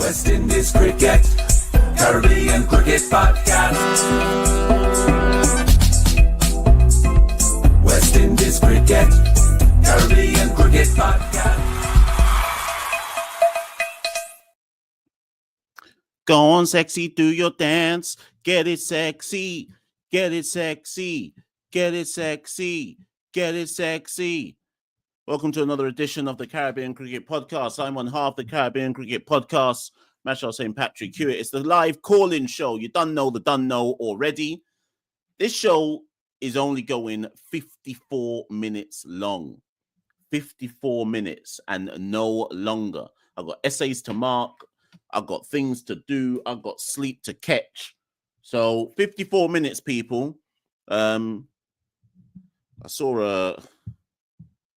West Indies Cricket, Caribbean Cricket Podcast. West Indies Cricket, Caribbean Cricket Podcast. Go on, sexy, do your dance. Get it sexy, get it sexy, get it sexy, get it sexy. Welcome to another edition of the Caribbean Cricket Podcast. I'm on half the Caribbean Cricket Podcast. Machel St. Patrick Hewitt. It's the live call-in show. You done know already. This show is only going 54 minutes long. 54 minutes and no longer. I've got essays to mark. I've got things to do. I've got sleep to catch. So 54 minutes, people. I saw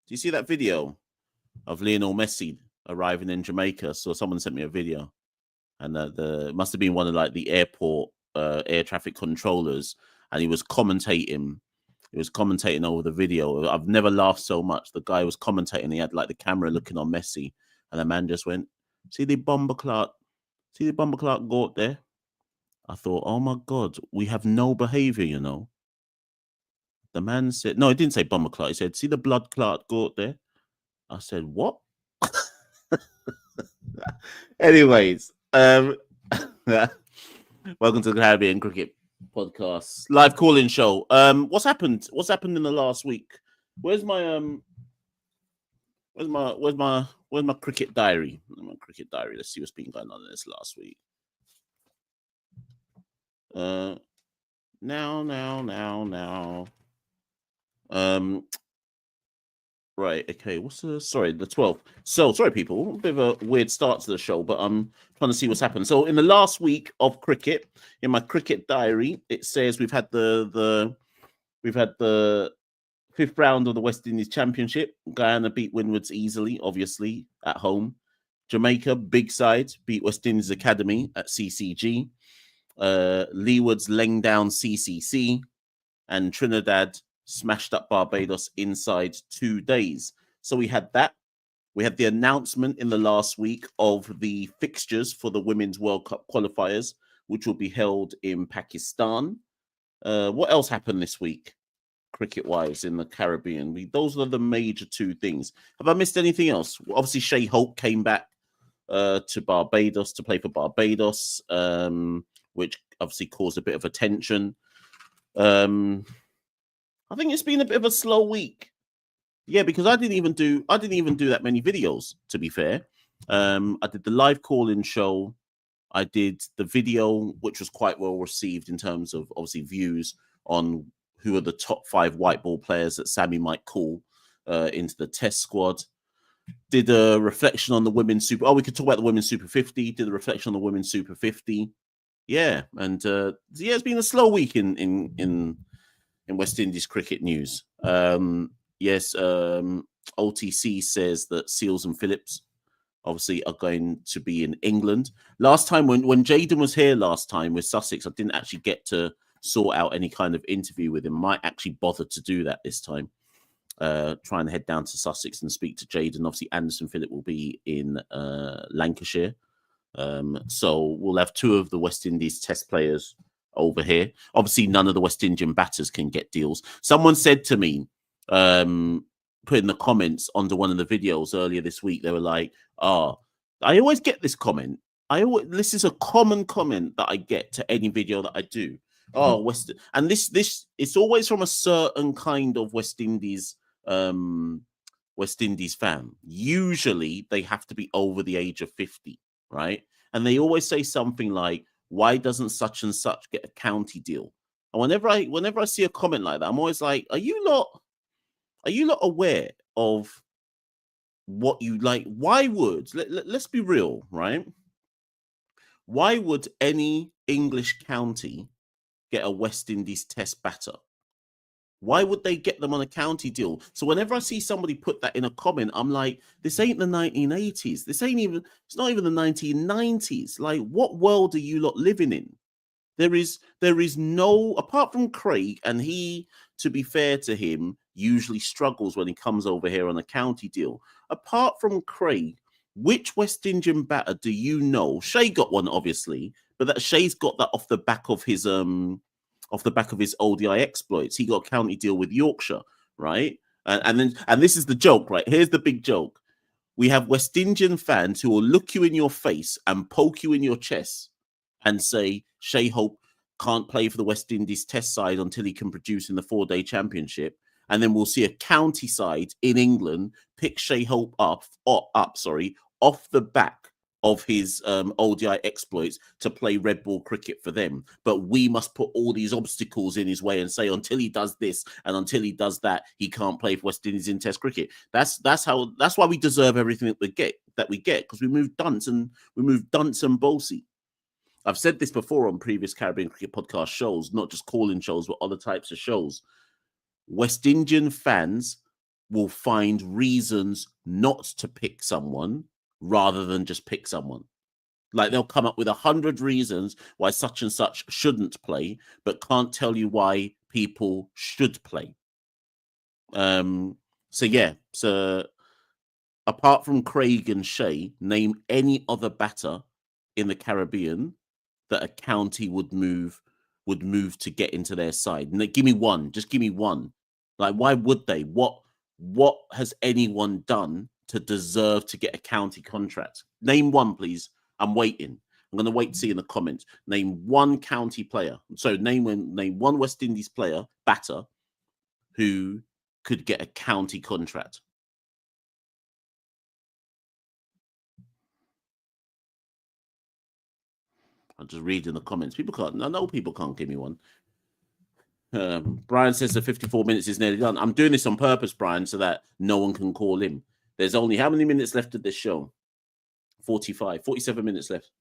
do you see that video of Lionel Messi arriving in Jamaica? So someone sent me a video, and the must have been one of like the airport air traffic controllers, and he was commentating. He was commentating over the video. I've never laughed so much. The guy was commentating. He had like the camera looking on Messi, and the man just went, "See the bomber clock go up there." I thought, oh my God, we have no behavior, you know. The man said, no, he didn't say bomber clot. He said, see the blood clot go up there? I said, what? Anyways, welcome to the Caribbean Cricket Podcast live call-in show. What's happened? What's happened in the last week? Where's my cricket diary? My cricket diary. Let's see what's been going on in this last week. Now. Right, okay, the 12th. So, sorry, people, a bit of a weird start to the show, but I'm trying to see what's happened. So, in the last week of cricket, in my cricket diary, it says we've had the fifth round of the West Indies Championship. Guyana beat Windwards easily, obviously, at home. Jamaica, big side, beat West Indies Academy at CCG. Leeward's laying down CCC, and Trinidad smashed up Barbados inside 2 days. So we had that. We had the announcement in the last week of the fixtures for the Women's World Cup qualifiers, which will be held in Pakistan. What else happened this week, cricket-wise, in the Caribbean? Those are the major two things. Have I missed anything else? Well, obviously, Shay Hope came back to Barbados to play for Barbados, which obviously caused a bit of attention. I think it's been a bit of a slow week. Yeah, because I didn't even do that many videos, to be fair. I did the live call-in show. I did the video, which was quite well received in terms of obviously views on who are the top 5 white ball players that Sammy might call into the test squad. Did a reflection on the women's super. Oh, we could talk about the women's Super 50. Did a reflection on the women's Super 50. Yeah, and it's been a slow week in West Indies cricket news. OTC says that Seals and Phillips obviously are going to be in England. Last time when Jaden was here last time with Sussex, I didn't actually get to sort out any kind of interview with him. Might actually bother to do that this time. Try and head down to Sussex and speak to Jaden. Obviously, Anderson Phillip will be in Lancashire. So we'll have 2 of the West Indies test players over here. Obviously, none of the West Indian batters can get deals. Someone said to me, put in the comments under one of the videos earlier this week, they were like, I always get this comment. This is a common comment that I get to any video that I do. And this it's always from a certain kind of West Indies fan. Usually they have to be over the age of 50, right? And they always say something like, why doesn't such and such get a county deal? And whenever I see a comment like that, I'm always like, are you not aware of what you like? Why would let's be real, right? Why would any English county get a West Indies test batter? Why would they get them on a county deal? So whenever I see somebody put that in a comment, I'm like, this ain't the 1980s. It's not even the 1990s. Like, what world are you lot living in? There is no, apart from Craig, and he, to be fair to him, usually struggles when he comes over here on a county deal. Apart from Craig, which West Indian batter do you know? Shay got one, obviously, but that Shay's got that off the back of his ODI exploits. He got a county deal with Yorkshire, right? And this is the joke, right? Here's the big joke. We have West Indian fans who will look you in your face and poke you in your chest and say Shay Hope can't play for the West Indies test side until he can produce in the 4-day championship. And then we'll see a county side in England pick Shay Hope off the back of his ODI exploits to play red ball cricket for them. But we must put all these obstacles in his way and say until he does this and until he does that, he can't play for West Indies in Test cricket. That's why we deserve everything that we get because we moved Dunce and Bosey. I've said this before on previous Caribbean Cricket podcast shows, not just call-in shows, but other types of shows. West Indian fans will find reasons not to pick someone rather than just pick someone. Like they'll come up with 100 reasons why such and such shouldn't play, but can't tell you why people should play. So apart from Craig and Shay, name any other batter in the Caribbean that a county would move to get into their side. And give me one. Just give me one. Like, why would they? What has anyone done to deserve to get a county contract? Name one, please. I'm waiting. I'm going to wait to see in the comments. Name one county player. So name one West Indies player, batter, who could get a county contract. I'll just read in the comments. I know people can't give me one. Brian says the 54 minutes is nearly done. I'm doing this on purpose, Brian, so that no one can call in. There's only how many minutes left of this show? 47 minutes left.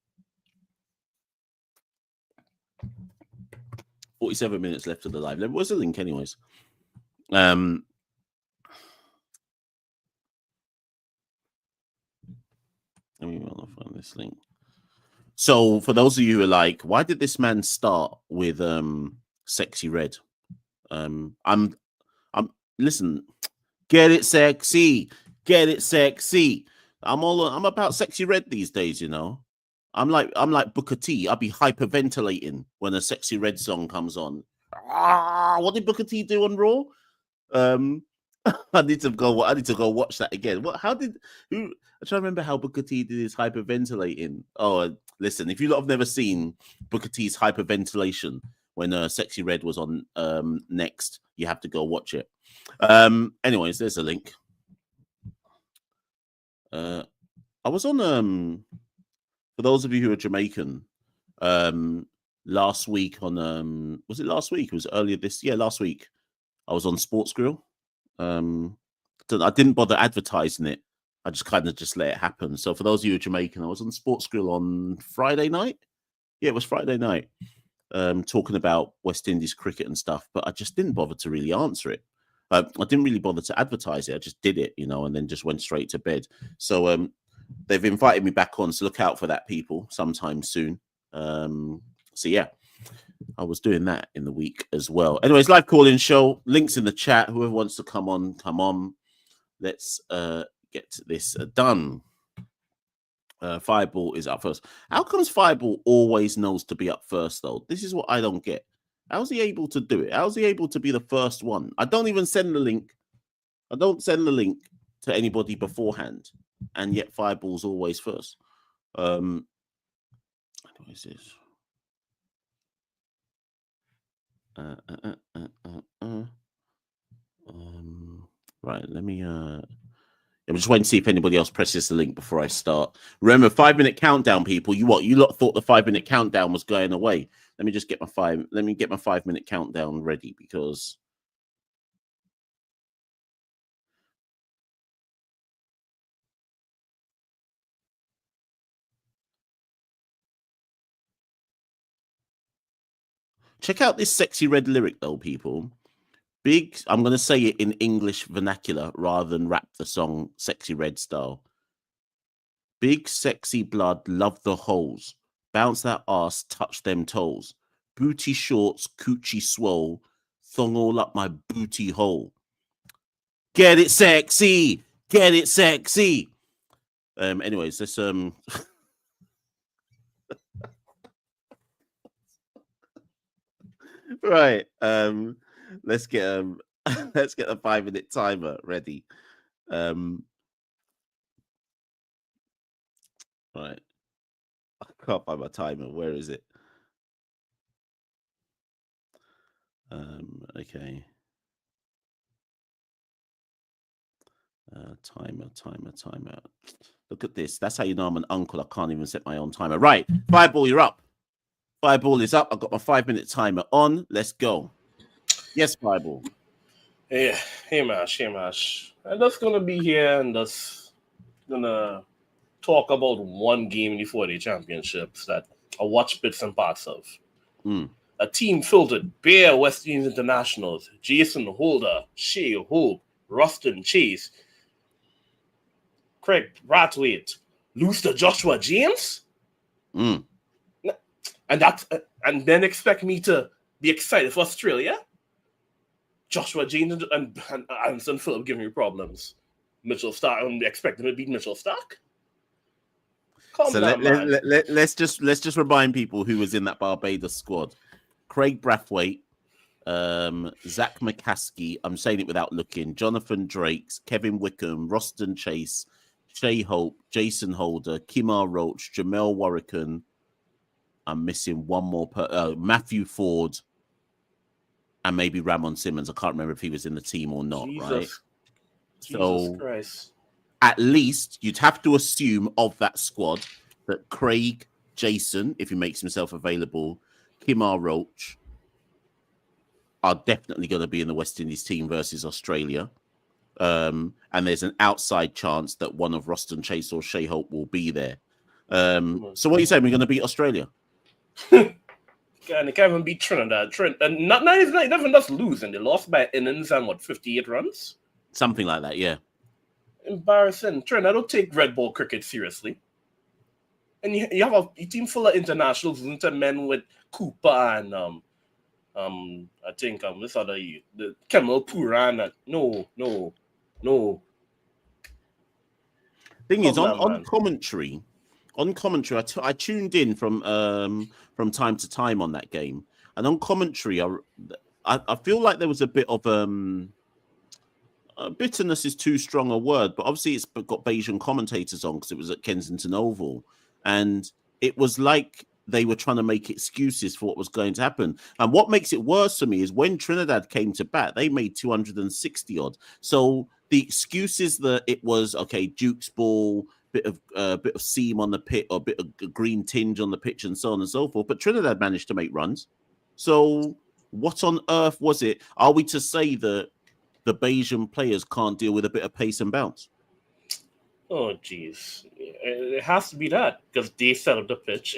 47 minutes left of the live. Where's the link, anyways? Let me find this link. So, for those of you who are like, why did this man start with Sexy Red? I'm listen, get it sexy. I'm about Sexy Red these days, you know. I'm like Booker T. I'll be hyperventilating when a Sexy Red song comes on. What did Booker T do on Raw? I need to go watch that again. I'm trying to remember how Booker T did his hyperventilating. Oh, listen, if you lot have never seen Booker T's hyperventilation when Sexy Red was on Next, you have to go watch it. Anyways, there's a link. I was on for those of you who are Jamaican, last week on was it last week? It was earlier this year. Last week, I was on Sports Grill. I didn't bother advertising it. I just kind of just let it happen. So for those of you who are Jamaican, I was on Sports Grill on Friday night. Yeah, it was Friday night. Talking about West Indies cricket and stuff, but I just didn't bother to really answer it. I didn't really bother to advertise it. I just did it, you know, and then just went straight to bed. So they've invited me back on, so look out for that, people, sometime soon. So yeah, I was doing that in the week as well. Anyways, live call-in show, links in the chat. Whoever wants to come on, come on. Let's get this done. Fireball is up first. How comes Fireball always knows to be up first, though? This is what I don't get. How's he able to do it? How's he able to be the first one? I don't even send the link. I don't send the link to anybody beforehand, and yet Fireball's always first. What is this? Right, let me I'm just waiting to see if anybody else presses the link before I start. Remember, 5-minute countdown, people. You lot thought the 5-minute countdown was going away. Let me just get my 5-minute countdown ready, because check out this Sexy Red lyric, though, people. Big, I'm going to say it in English vernacular rather than rap the song Sexy Red style. Big sexy blood, love the holes. Bounce that ass, touch them toes. Booty shorts, coochie swole. Thong all up my booty hole. Get it sexy. Get it sexy. Anyways, let's right. Let's get let's get a 5-minute timer ready. Right. I can't find my timer. Where is it? Okay. Timer. Look at this. That's how you know I'm an uncle. I can't even set my own timer. Right. Fireball, you're up. Fireball is up. I've got my 5-minute timer on. Let's go. Yes, Fireball. Hey, Mash. I'm just gonna be here and just gonna talk about one game in the 4-day championships that I watched bits and parts of. A team filled with bare West Indies internationals: Jason Holder, Shay Hope, Rustin Chase, Craig Brathwaite, lose to Joshua James, and then expect me to be excited for Australia. Joshua James and Anderson Phillip giving me problems. Mitchell Stark, I'm expecting to beat Mitchell Stark. Let's just remind people who was in that Barbados squad: Craig Brathwaite, Zach McCaskey. I'm saying it without looking. Jonathan Drakes, Kevin Wickham, Roston Chase, Shay Hope, Jason Holder, Kimar Roach, Jamel Warrican. I'm missing one more. Matthew Ford, and maybe Ramon Simmons. I can't remember if he was in the team or not. Jesus Christ. At least you'd have to assume of that squad that Craig, Jason, if he makes himself available, Kimar Roach are definitely going to be in the West Indies team versus Australia. And there's an outside chance that one of Roston Chase or Shay Hope will be there. So what are you saying? We're going to beat Australia? They can't even beat Trinidad. And not even just losing. They lost by innings and 58 runs? Something like that, yeah. Embarrassing. Trinidad don't take red ball cricket seriously. And you have a team full of internationals, men with Cooper and I think this other the Kemal Puran. No. Thing is, on commentary, I tuned in from time to time on that game, and on commentary, I feel like there was a bit of bitterness is too strong a word, but obviously it's got Bayesian commentators on because it was at Kensington Oval, and it was like they were trying to make excuses for what was going to happen. And what makes it worse for me is when Trinidad came to bat, they made 260 odd. So the excuses that it was okay, Duke's ball, bit of seam on the pit, or a bit of green tinge on the pitch, and so on and so forth. But Trinidad managed to make runs. So what on earth was it? Are we to say that the Bayesian players can't deal with a bit of pace and bounce? Oh, geez. It has to be that because they set up the pitch.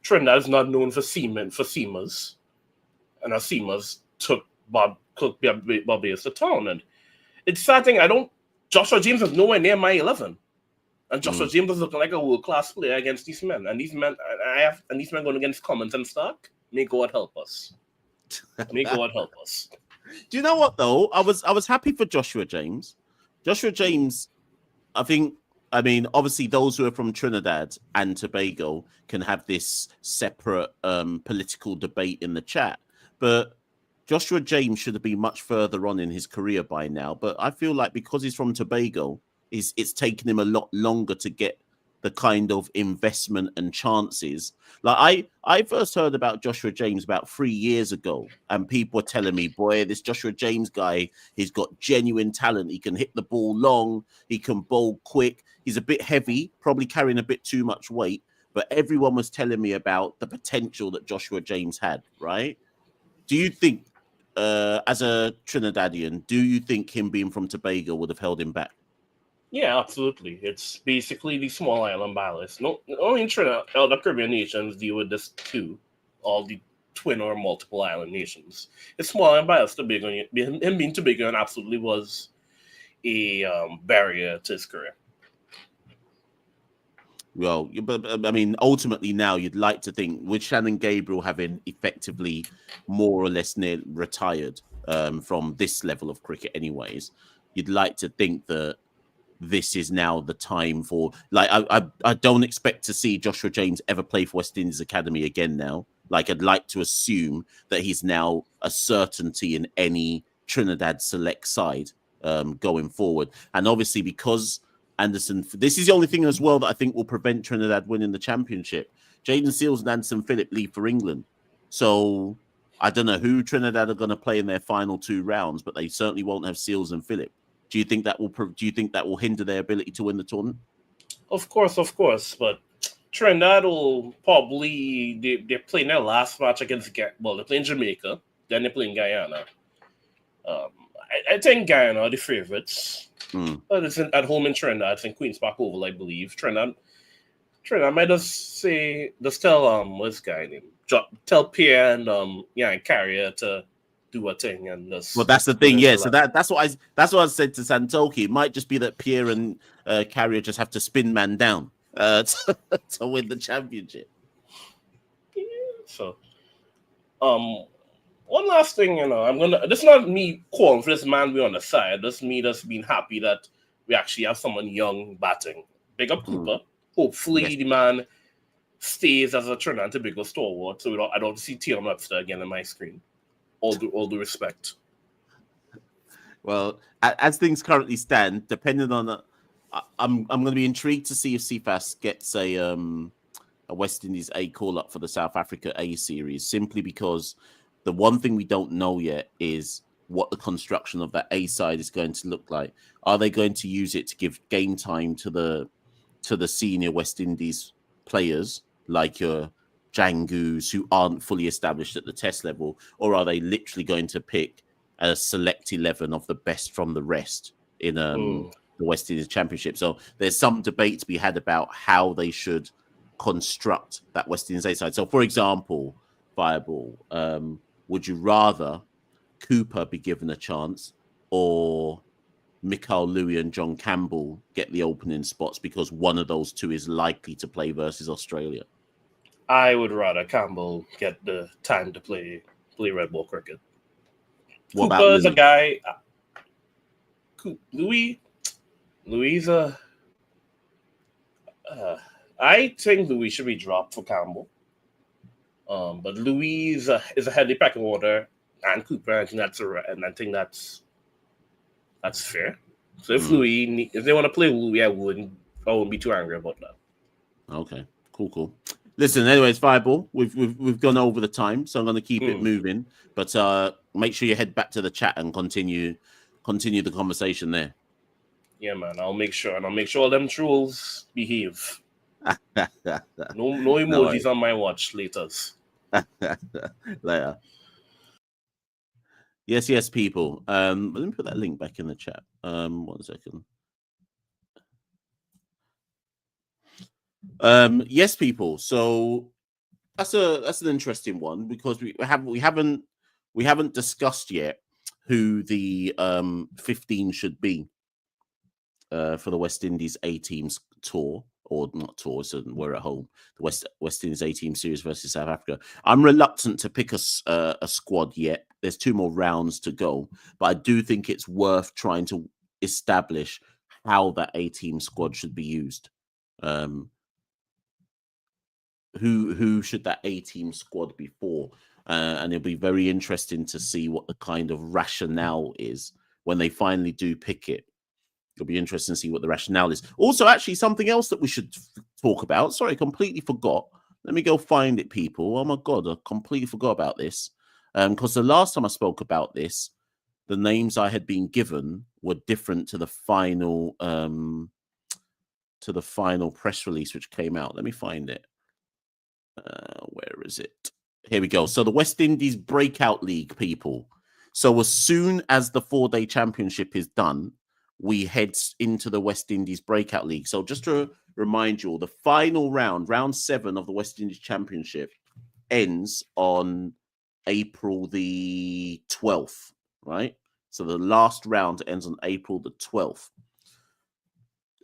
Trinidad is not known for seamers. And our seamers took Barbados to town. And it's sad thing, Joshua James is nowhere near my 11. And Joshua James is looking like a world-class player against these men. And these men going against Cummins and Stark. May God help us. May God help us. Do you know what though? I was happy for Joshua James. Joshua James, I mean, obviously those who are from Trinidad and Tobago can have this separate political debate in the chat, but Joshua James should have been much further on in his career by now. But I feel like because he's from Tobago, it's taken him a lot longer to get the kind of investment and chances. Like I first heard about Joshua James about 3 years ago, and people were telling me, boy, this Joshua James guy, he's got genuine talent. He can hit the ball long. He can bowl quick. He's a bit heavy, probably carrying a bit too much weight. But everyone was telling me about the potential that Joshua James had, right? Do you think, as a Trinidadian, do you think him being from Tobago would have held him back? Yeah, absolutely. It's basically the small island ballast. No, only in Trinidad, the Caribbean nations deal with this too. All the twin or multiple island nations. It's small island ballast. Him being Tobago absolutely was a barrier to his career. Well, but I mean, ultimately now you'd like to think with Shannon Gabriel having effectively more or less near retired from this level of cricket anyways, you'd like to think that this is now the time for, like, I don't expect to see Joshua James ever play for West Indies Academy again now. Like, I'd like to assume that he's now a certainty in any Trinidad select side going forward. And obviously, because Anderson, this is the only thing as well that I think will prevent Trinidad winning the championship. Jaden Seals and Anderson Phillip leave for England. So I don't know who Trinidad are going to play in their final 2 rounds, but they certainly won't have Seals and Phillip. Do you think that will hinder their ability to win the tournament? Of course. But Trinidad will probably they're playing their last match against they're playing Jamaica, then they're playing Guyana. I think Guyana are the favorites. But it's at home in Trinidad. It's in Queen's Park Oval, I believe. Trinidad might just tell what's the guy name? Tell Pierre and Carrier to do a thing and just. Well, that's the thing, yeah. So that's what I said to Santoki. It might just be that Pierre and Carrier just have to spin man down to win the championship. Yeah, so, one last thing, this is not me calling for this man be on the side. This is me just being happy that we actually have someone young batting. Big up Cooper. Hopefully the man stays as a Trinidad and Tobago stalwart, so I don't see Tion Webster again on my screen. All due respect. Well, as things currently stand, depending on I'm going to be intrigued to see if CFAS gets a West Indies A call up for the South Africa A series, simply because the one thing we don't know yet is what the construction of that A side is going to look like. Are they going to use it to give game time to the senior West Indies players like your Jangus who aren't fully established at the test level, or are they literally going to pick a select 11 of the best from the rest in the West Indies Championship? So there's some debate to be had about how they should construct that West Indies A side. So, for example, Fireball, would you rather Cooper be given a chance or Machel, Louis and John Campbell get the opening spots because one of those two is likely to play versus Australia? I would rather Campbell get the time to play red ball cricket. What Cooper about is a guy. Louis is a. I think Louis should be dropped for Campbell. But Louis is a heavy pecking order, and Cooper, I think that's fair. So if they want to play Louis, I wouldn't be too angry about that. Okay, cool. Listen, anyways, Fireball, we've gone over the time, so I'm going to keep it moving. But make sure you head back to the chat and continue the conversation there. Yeah, man, I'll make sure all them trolls behave. No emojis on my watch later. Later. Yes, people. Let me put that link back in the chat. 1 second. Yes, people. So that's an interesting one because we haven't discussed yet who the 15 should be for the West Indies A teams tour, or not tour, so we're at home. The West Indies A team series versus South Africa. I'm reluctant to pick a squad yet. There's 2 more rounds to go, but I do think it's worth trying to establish how that A team squad should be used. Who should that A team squad be for? And it'll be very interesting to see what the kind of rationale is when they finally do pick it. It'll be interesting to see what the rationale is. Also, actually, something else that we should talk about. Sorry, I completely forgot. Let me go find it, people. Oh my God, I completely forgot about this. Because the last time I spoke about this, the names I had been given were different to the final press release which came out. Let me find it. Where is it? Here we go. So the West Indies Breakout League, people. So as soon as the 4-day championship is done, we head into the West Indies Breakout League. So just to remind you all, the final round 7 of the West Indies Championship ends on April the 12th, right? So the last round ends on April the 12th.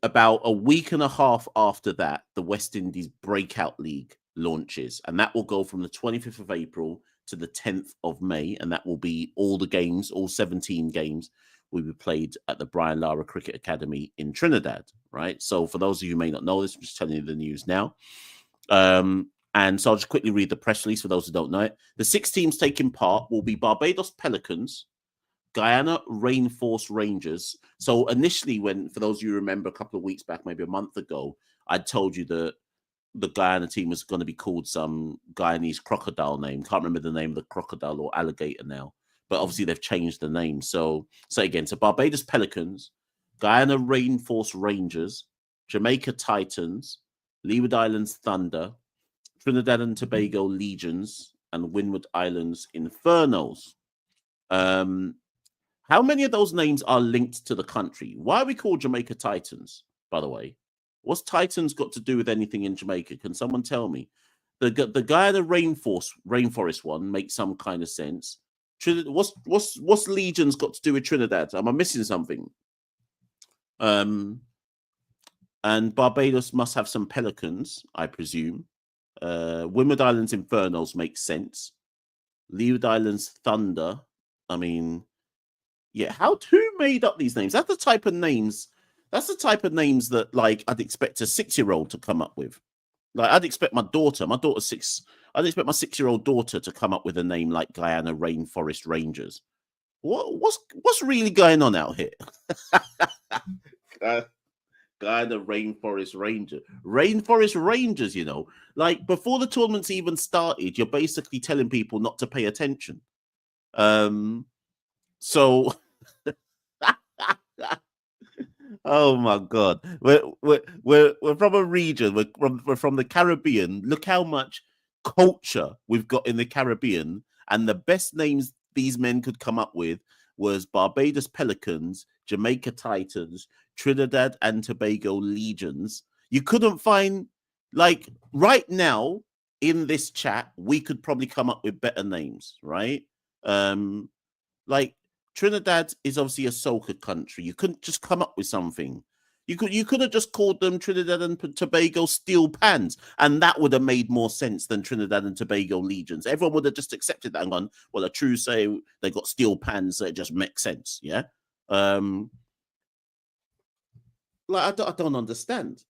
About a week and a half after that, the West Indies Breakout League launches, and that will go from the 25th of April to the 10th of May, and that will be all the games, all 17 games, will be played at the Brian Lara Cricket Academy in Trinidad, right? So for those of you who may not know this, I'm just telling you the news now. And so I'll just quickly read the press release for those who don't know it. The 6 teams taking part will be Barbados Pelicans, Guyana Rainforest Rangers. So initially, for those of you who remember a couple of weeks back, maybe a month ago, I told you that the Guyana team was going to be called some Guyanese crocodile name. Can't remember the name of the crocodile or alligator now, but obviously they've changed the name. So say again, so Barbados Pelicans, Guyana Rainforest Rangers, Jamaica Titans, Leeward Islands Thunder, Trinidad and Tobago Legions, and Windward Islands Infernos. How many of those names are linked to the country? Why are we called Jamaica Titans, by the way? What's Titans got to do with anything in Jamaica? Can someone tell me? The Guyana rainforest one makes some kind of sense. What's Legions got to do with Trinidad? Am I missing something? And Barbados must have some pelicans, I presume. Windward Islands Infernos makes sense. Leeward Islands Thunder. I mean, yeah. Who made up these names? That's the type of names. That's the type of names that, like, I'd expect a 6-year-old to come up with. Like, I'd expect my daughter's 6. I'd expect my 6-year-old daughter to come up with a name like Guyana Rainforest Rangers. What's really going on out here? Guyana Rainforest Rangers, you know, like before the tournament's even started, you're basically telling people not to pay attention. So, oh my God, we're from a region. We're from the Caribbean. Look how much culture we've got in the Caribbean, and the best names these men could come up with was Barbados Pelicans, Jamaica Titans, Trinidad and Tobago Legions. You couldn't find, like, right now in this chat, we could probably come up with better names, right? Like Trinidad is obviously a soca country. You couldn't just come up with something. You could have just called them Trinidad and Tobago Steel Pans, and that would have made more sense than Trinidad and Tobago Legions. Everyone would have just accepted that and gone, well, a true say they got steel pans, so it just makes sense, yeah? Like, I don't understand.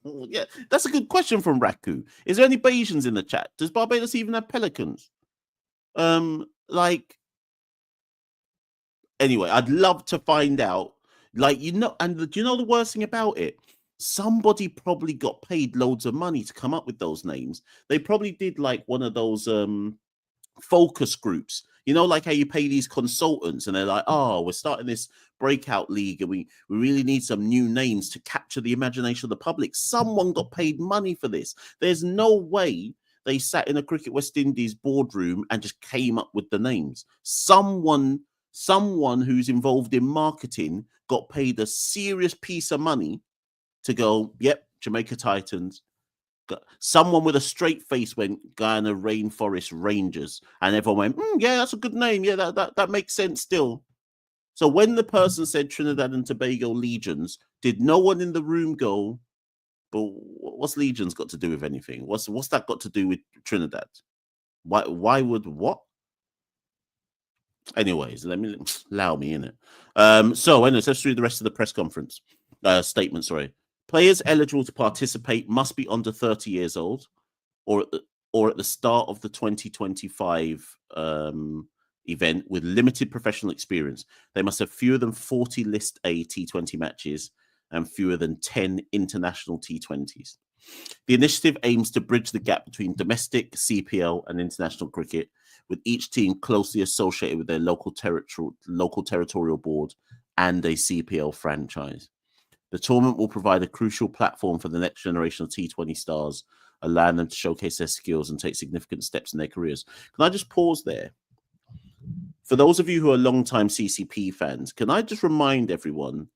Yeah, that's a good question from Raku. Is there any Bayesians in the chat? Does Barbados even have pelicans? Like, anyway, I'd love to find out. Like, you know, and do you know the worst thing about it? Somebody probably got paid loads of money to come up with those names. They probably did like one of those focus groups, you know, like how you pay these consultants and they're like, oh, we're starting this breakout league and we really need some new names to capture the imagination of the public. Someone got paid money for this. There's no way they sat in a Cricket West Indies boardroom and just came up with the names. Someone who's involved in marketing got paid a serious piece of money to go, yep, Jamaica Titans. Someone with a straight face went Guyana Rainforest Rangers, and everyone went, yeah, that's a good name. Yeah, that makes sense still. So when the person said Trinidad and Tobago Legions, did no one in the room go, but what's Legions got to do with anything? What's that got to do with Trinidad? Why would what? Anyways, allow me in it. So anyways, let's read the rest of the press conference statement. Sorry. Players eligible to participate must be under 30 years old or at the start of the 2025 event with limited professional experience. They must have fewer than 40 List A T20 matches and fewer than 10 international T20s. The initiative aims to bridge the gap between domestic, CPL and international cricket, with each team closely associated with their local territorial board and a CPL franchise. The tournament will provide a crucial platform for the next generation of T20 stars, allowing them to showcase their skills and take significant steps in their careers. Can I just pause there? For those of you who are long-time CCP fans, can I just remind everyone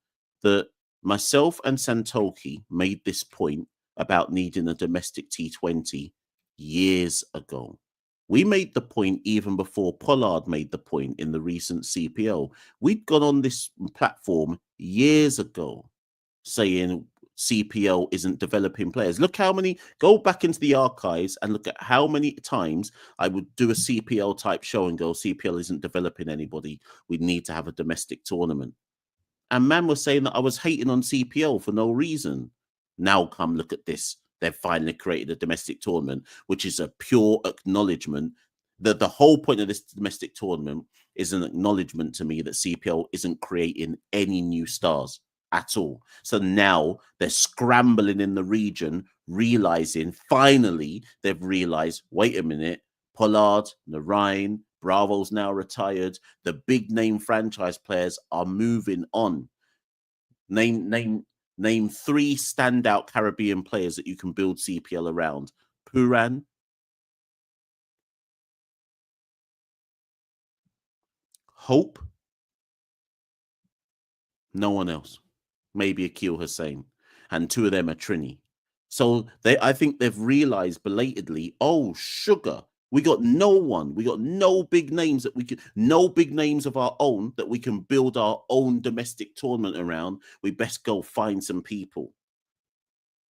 that myself and Santoki made this point about needing a domestic T20 years ago. We made the point even before Pollard made the point in the recent CPL. We'd gone on this platform years ago saying CPL isn't developing players. Look how many, go back into the archives and look at how many times I would do a CPL type show and go, CPL isn't developing anybody. We need to have a domestic tournament. And man was saying that I was hating on CPL for no reason. Now come look at this. They've finally created a domestic tournament, which is a pure acknowledgement that the whole point of this domestic tournament is an acknowledgement to me that CPL isn't creating any new stars at all. So now they're scrambling in the region, realizing, finally, they've realized, wait a minute, Pollard, Narain, Bravo's now retired. The big name franchise players are moving on. Name 3 standout Caribbean players that you can build CPL around. Puran, Hope, no one else. Maybe Akil Hussein, and 2 of them are Trini. So I think they've realized belatedly, oh, sugar, we got no one. We got no big names that we can, no big names of our own that we can build our own domestic tournament around. We best go find some people.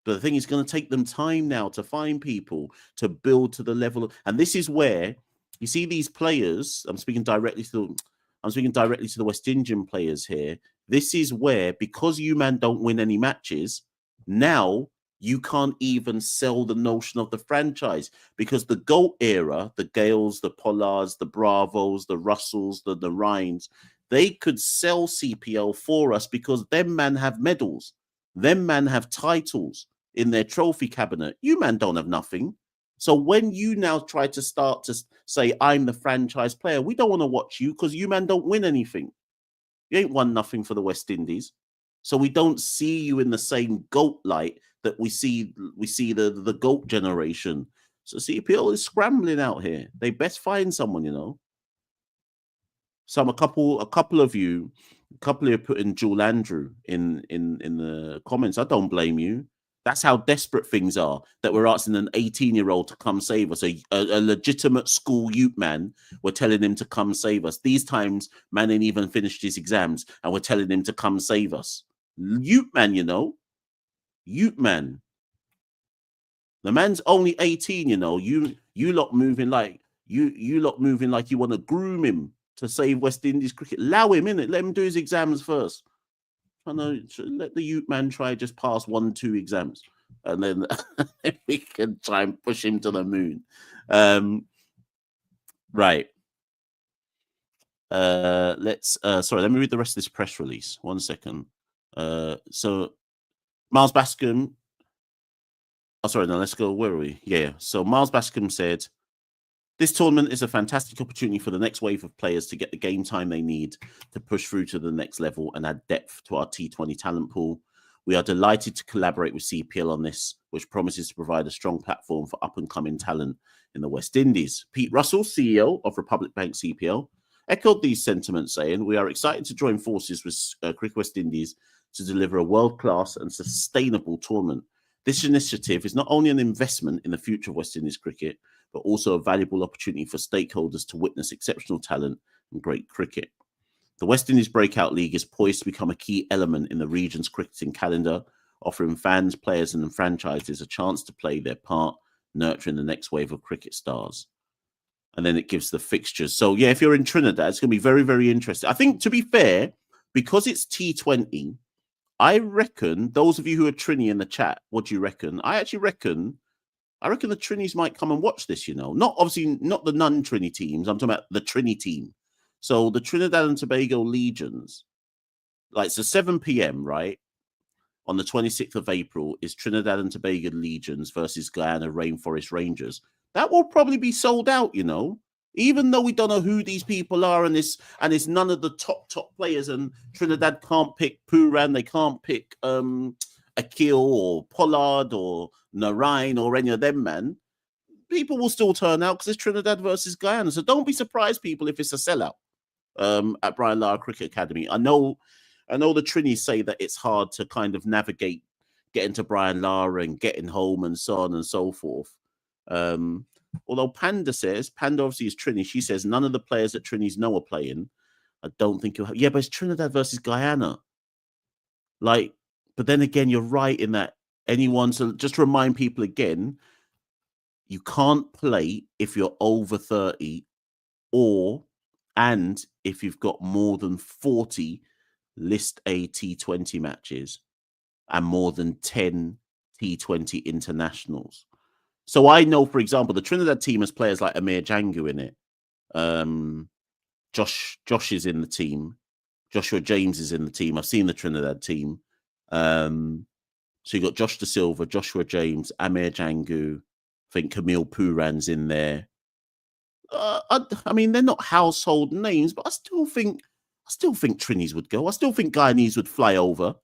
But the thing is, going to take them time now to find people to build to the level of, and this is where you see these players. I'm speaking directly to the West Indian players here. This is where, because you man don't win any matches, now you can't even sell the notion of the franchise, because the GOAT era, the Gales, the Pollards, the Bravos, the Russells, the Rhines, they could sell CPL for us because them man have medals. Them man have titles in their trophy cabinet. You man don't have nothing. So when you now try to start to say, I'm the franchise player, we don't want to watch you because you man don't win anything. You ain't won nothing for the West Indies. So we don't see you in the same GOAT light that we see the GOAT generation. So CPL is scrambling out here. They best find someone, you know. A couple of you put in Jewel Andrew in the comments. I don't blame you. That's how desperate things are, that we're asking an 18-year-old to come save us. A legitimate school youth man, we're telling him to come save us. These times, man ain't even finished his exams, and we're telling him to come save us. Youth man, you know. Youth man. The man's only 18, you know. You lot moving like you lot moving like you want to groom him to save West Indies cricket. Allow him, innit? Let him do his exams first. I know, let the youth man try just pass 1-2 exams, and then we can try and push him to the moon. Right. Let me read the rest of this press release. 1 second. So Miles Bascom. Oh, sorry, no, let's go. Where are we? Yeah. So Miles Bascom said, this tournament is a fantastic opportunity for the next wave of players to get the game time they need to push through to the next level and add depth to our T20 talent pool. We are delighted to collaborate with CPL on this, which promises to provide a strong platform for up-and-coming talent in the West Indies. Pete Russell, CEO of Republic Bank CPL, echoed these sentiments, saying, we are excited to join forces with Cricket West Indies to deliver a world-class and sustainable tournament. This initiative is not only an investment in the future of West Indies cricket, but also a valuable opportunity for stakeholders to witness exceptional talent and great cricket. The West Indies Breakout League is poised to become a key element in the region's cricketing calendar, offering fans, players and franchises a chance to play their part, nurturing the next wave of cricket stars. And then it gives the fixtures. So, yeah, if you're in Trinidad, it's going to be very, very interesting. I think, to be fair, because it's T20, I reckon, those of you who are Trini in the chat, what do you reckon? I reckon the Trinis might come and watch this, you know. Not the non-Trini teams. I'm talking about the Trini team. So the Trinidad and Tobago Legions, like, it's a 7 p.m., right? On the 26th of April is Trinidad and Tobago Legions versus Guyana Rainforest Rangers. That will probably be sold out, you know. Even though we don't know who these people are, and it's none of the top players, and Trinidad can't pick Puran, they can't pick Akil or Pollard or Narain or any of them, man. People will still turn out because it's Trinidad versus Guyana. So don't be surprised, people, if it's a sellout at Brian Lara Cricket Academy. I know the Trinis say that it's hard to kind of navigate getting to Brian Lara and getting home and so on and so forth. Although Panda obviously is Trini, she says none of the players that Trinis know are playing. I don't think you'll have. Yeah, but it's Trinidad versus Guyana. Like, But then again, you're right in that anyone. So just to remind people again, you can't play if you're over 30 and if you've got more than 40 List A T20 matches and more than 10 T20 internationals. So I know, for example, the Trinidad team has players like Amir Django in it. Josh is in the team. Joshua James is in the team. I've seen the Trinidad team. So you got Josh Da Silva, Joshua James, Amir Django. I think Camille Pooran's in there. I mean, they're not household names, but I still think Trinis would go. I still think Guyanese would fly over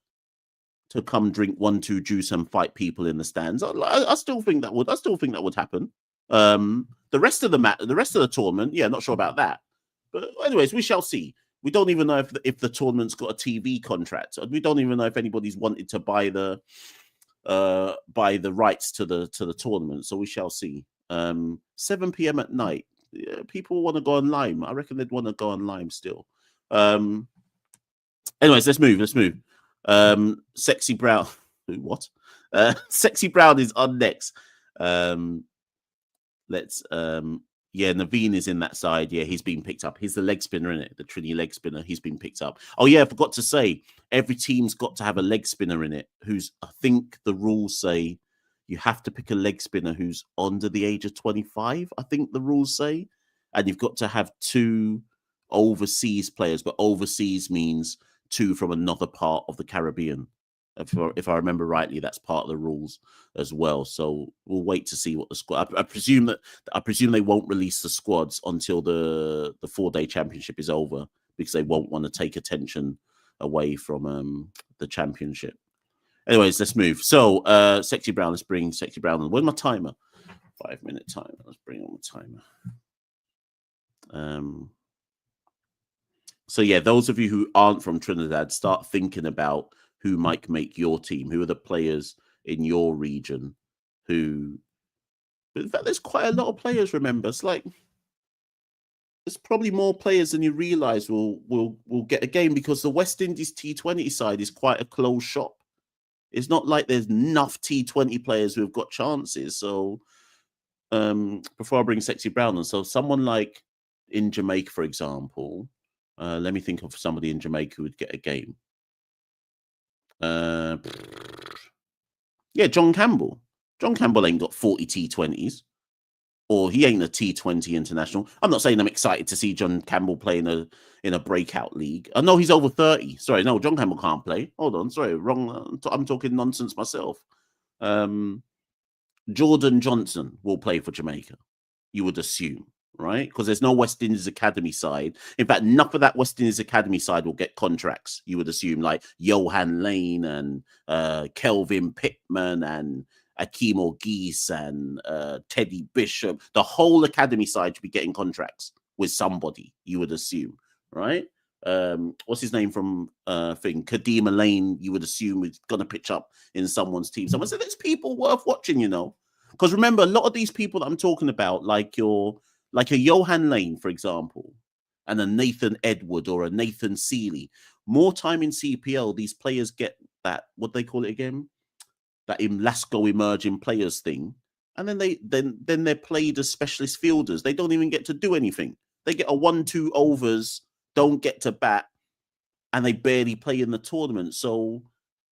to come drink 1-2 juice and fight people in the stands. I still think that would. I still think that would happen. The rest of the tournament, yeah, not sure about that. But anyways, we shall see. We don't even know if the tournament's got a TV contract. We don't even know if anybody's wanted to buy the rights to the tournament. So we shall see. 7 p.m. at night. Yeah, people want to go on Lime. I reckon they'd want to go on Lime still. Anyways, let's move. Sexy Brown. What? Sexy Brown is on next. Yeah, Naveen is in that side. Yeah, he's been picked up. He's the leg spinner, in it, the Trini leg spinner. He's been picked up. Oh yeah, I forgot to say, every team's got to have a leg spinner in it. I think the rules say you have to pick a leg spinner who's under the age of 25. I think the rules say, and you've got to have 2 overseas players. But overseas means 2 from another part of the Caribbean. If I remember rightly, that's part of the rules as well. So we'll wait to see what the squad. I presume they won't release the squads until the 4-day championship is over, because they won't want to take attention away from the championship. Anyways, let's move. So Sexy Brown, let's bring Sexy Brown on. Where's my timer? 5-minute timer. Let's bring on the timer. So yeah, those of you who aren't from Trinidad, start thinking about who might make your team. Who are the players in your region who... In fact, there's quite a lot of players, remember. It's like... There's probably more players than you realise will get a game, because the West Indies T20 side is quite a closed shop. It's not like there's enough T20 players who have got chances. So before I bring Sexy Brown on, so someone like in Jamaica, for example, let me think of somebody in Jamaica who would get a game. Yeah, John Campbell. John Campbell ain't got 40 T20s, or he ain't a T20 international. I'm not saying I'm excited to see John Campbell play in a breakout league. I know he's over 30. Sorry, no, John Campbell can't play. Hold on, sorry, wrong. I'm talking nonsense myself. Jordan Johnson will play for Jamaica, you would assume, right? Because there's no West Indies Academy side. In fact, enough of that West Indies Academy side will get contracts, you would assume, like Johan Lane and Kelvin Pittman and Akeem Orgis and Teddy Bishop. The whole academy side should be getting contracts with somebody, you would assume, right? What's his name from Kadima Lane, you would assume is going to pitch up in someone's team. Someone said there's people worth watching, you know. Because remember, a lot of these people that I'm talking about, like a Johan Lane, for example, and a Nathan Edward or a Nathan Seeley, more time in CPL, these players get that, what they call it again? That Lasco emerging players thing, and then they're played as specialist fielders. They don't even get to do anything. They get a 1-2 overs, don't get to bat, and they barely play in the tournament. So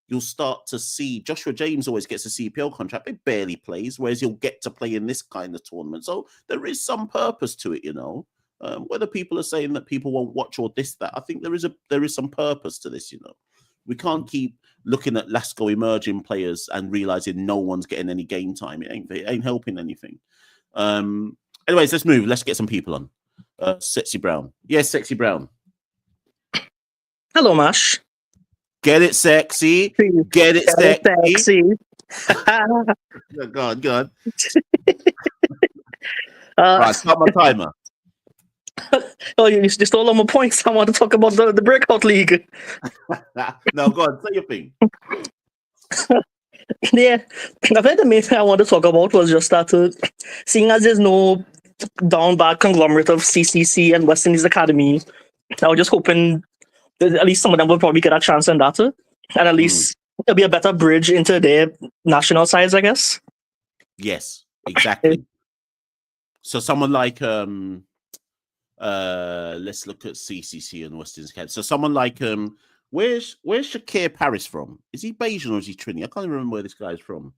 you'll start to see Joshua James always gets a CPL contract. He barely plays, whereas he'll get to play in this kind of tournament. So there is some purpose to it, you know. Whether people are saying that people won't watch or this, that, I think there is some purpose to this, you know. We can't keep looking at Lasco emerging players and realizing no one's getting any game time. It ain't helping anything. Anyways, let's move. Let's get some people on. Sexy Brown. Yes, Sexy Brown. Hello, Mash. Get it sexy. Get it sexy. Go on. Right, start my timer. Oh, you stole all my points. I want to talk about the Breakout League. No, go on, say your thing. Yeah, I think the main thing I want to talk about was just that, seeing as there's no down bad conglomerate of CCC and West Indies Academy, I was just hoping that at least some of them will probably get a chance in that, and at least it'll be a better bridge into their national sides, I guess. Yes, exactly. So someone like let's look at CCC and West Indies. So someone like where's Shakir Paris from? Is he Bayesian or is he Trini? I can't even remember where this guy's from.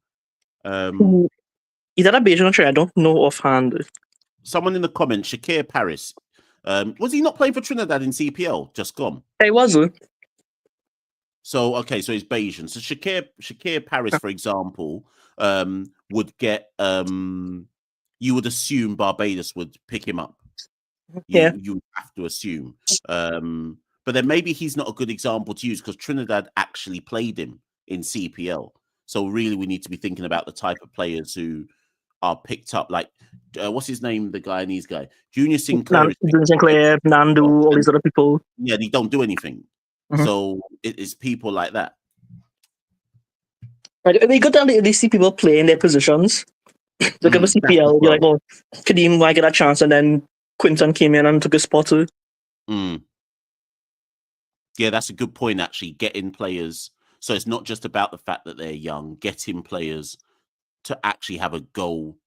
Is that a Bayesian or Trini? I don't know offhand. Someone in the comments, Shakir Paris. Was he not playing for Trinidad in CPL? Just gone. He was. So okay, so he's Bayesian. So Shakir Paris, for example, would get you would assume Barbados would pick him up. You would have to assume. But then maybe he's not a good example to use because Trinidad actually played him in CPL. So really we need to be thinking about the type of players who are picked up, like what's his name, the Guyanese guy? Junior Sinclair. Sinclair, Nandu, all these other people. Yeah, they don't do anything. So it is people like that. Right, it'd be good to at least see people play in their positions. Look at the CPL, you're like, oh, Kadeem might get a chance, and then Quinton came in and took a spot too. Yeah, that's a good point, actually. Getting players. So it's not just about the fact that they're young, getting players to actually have a goal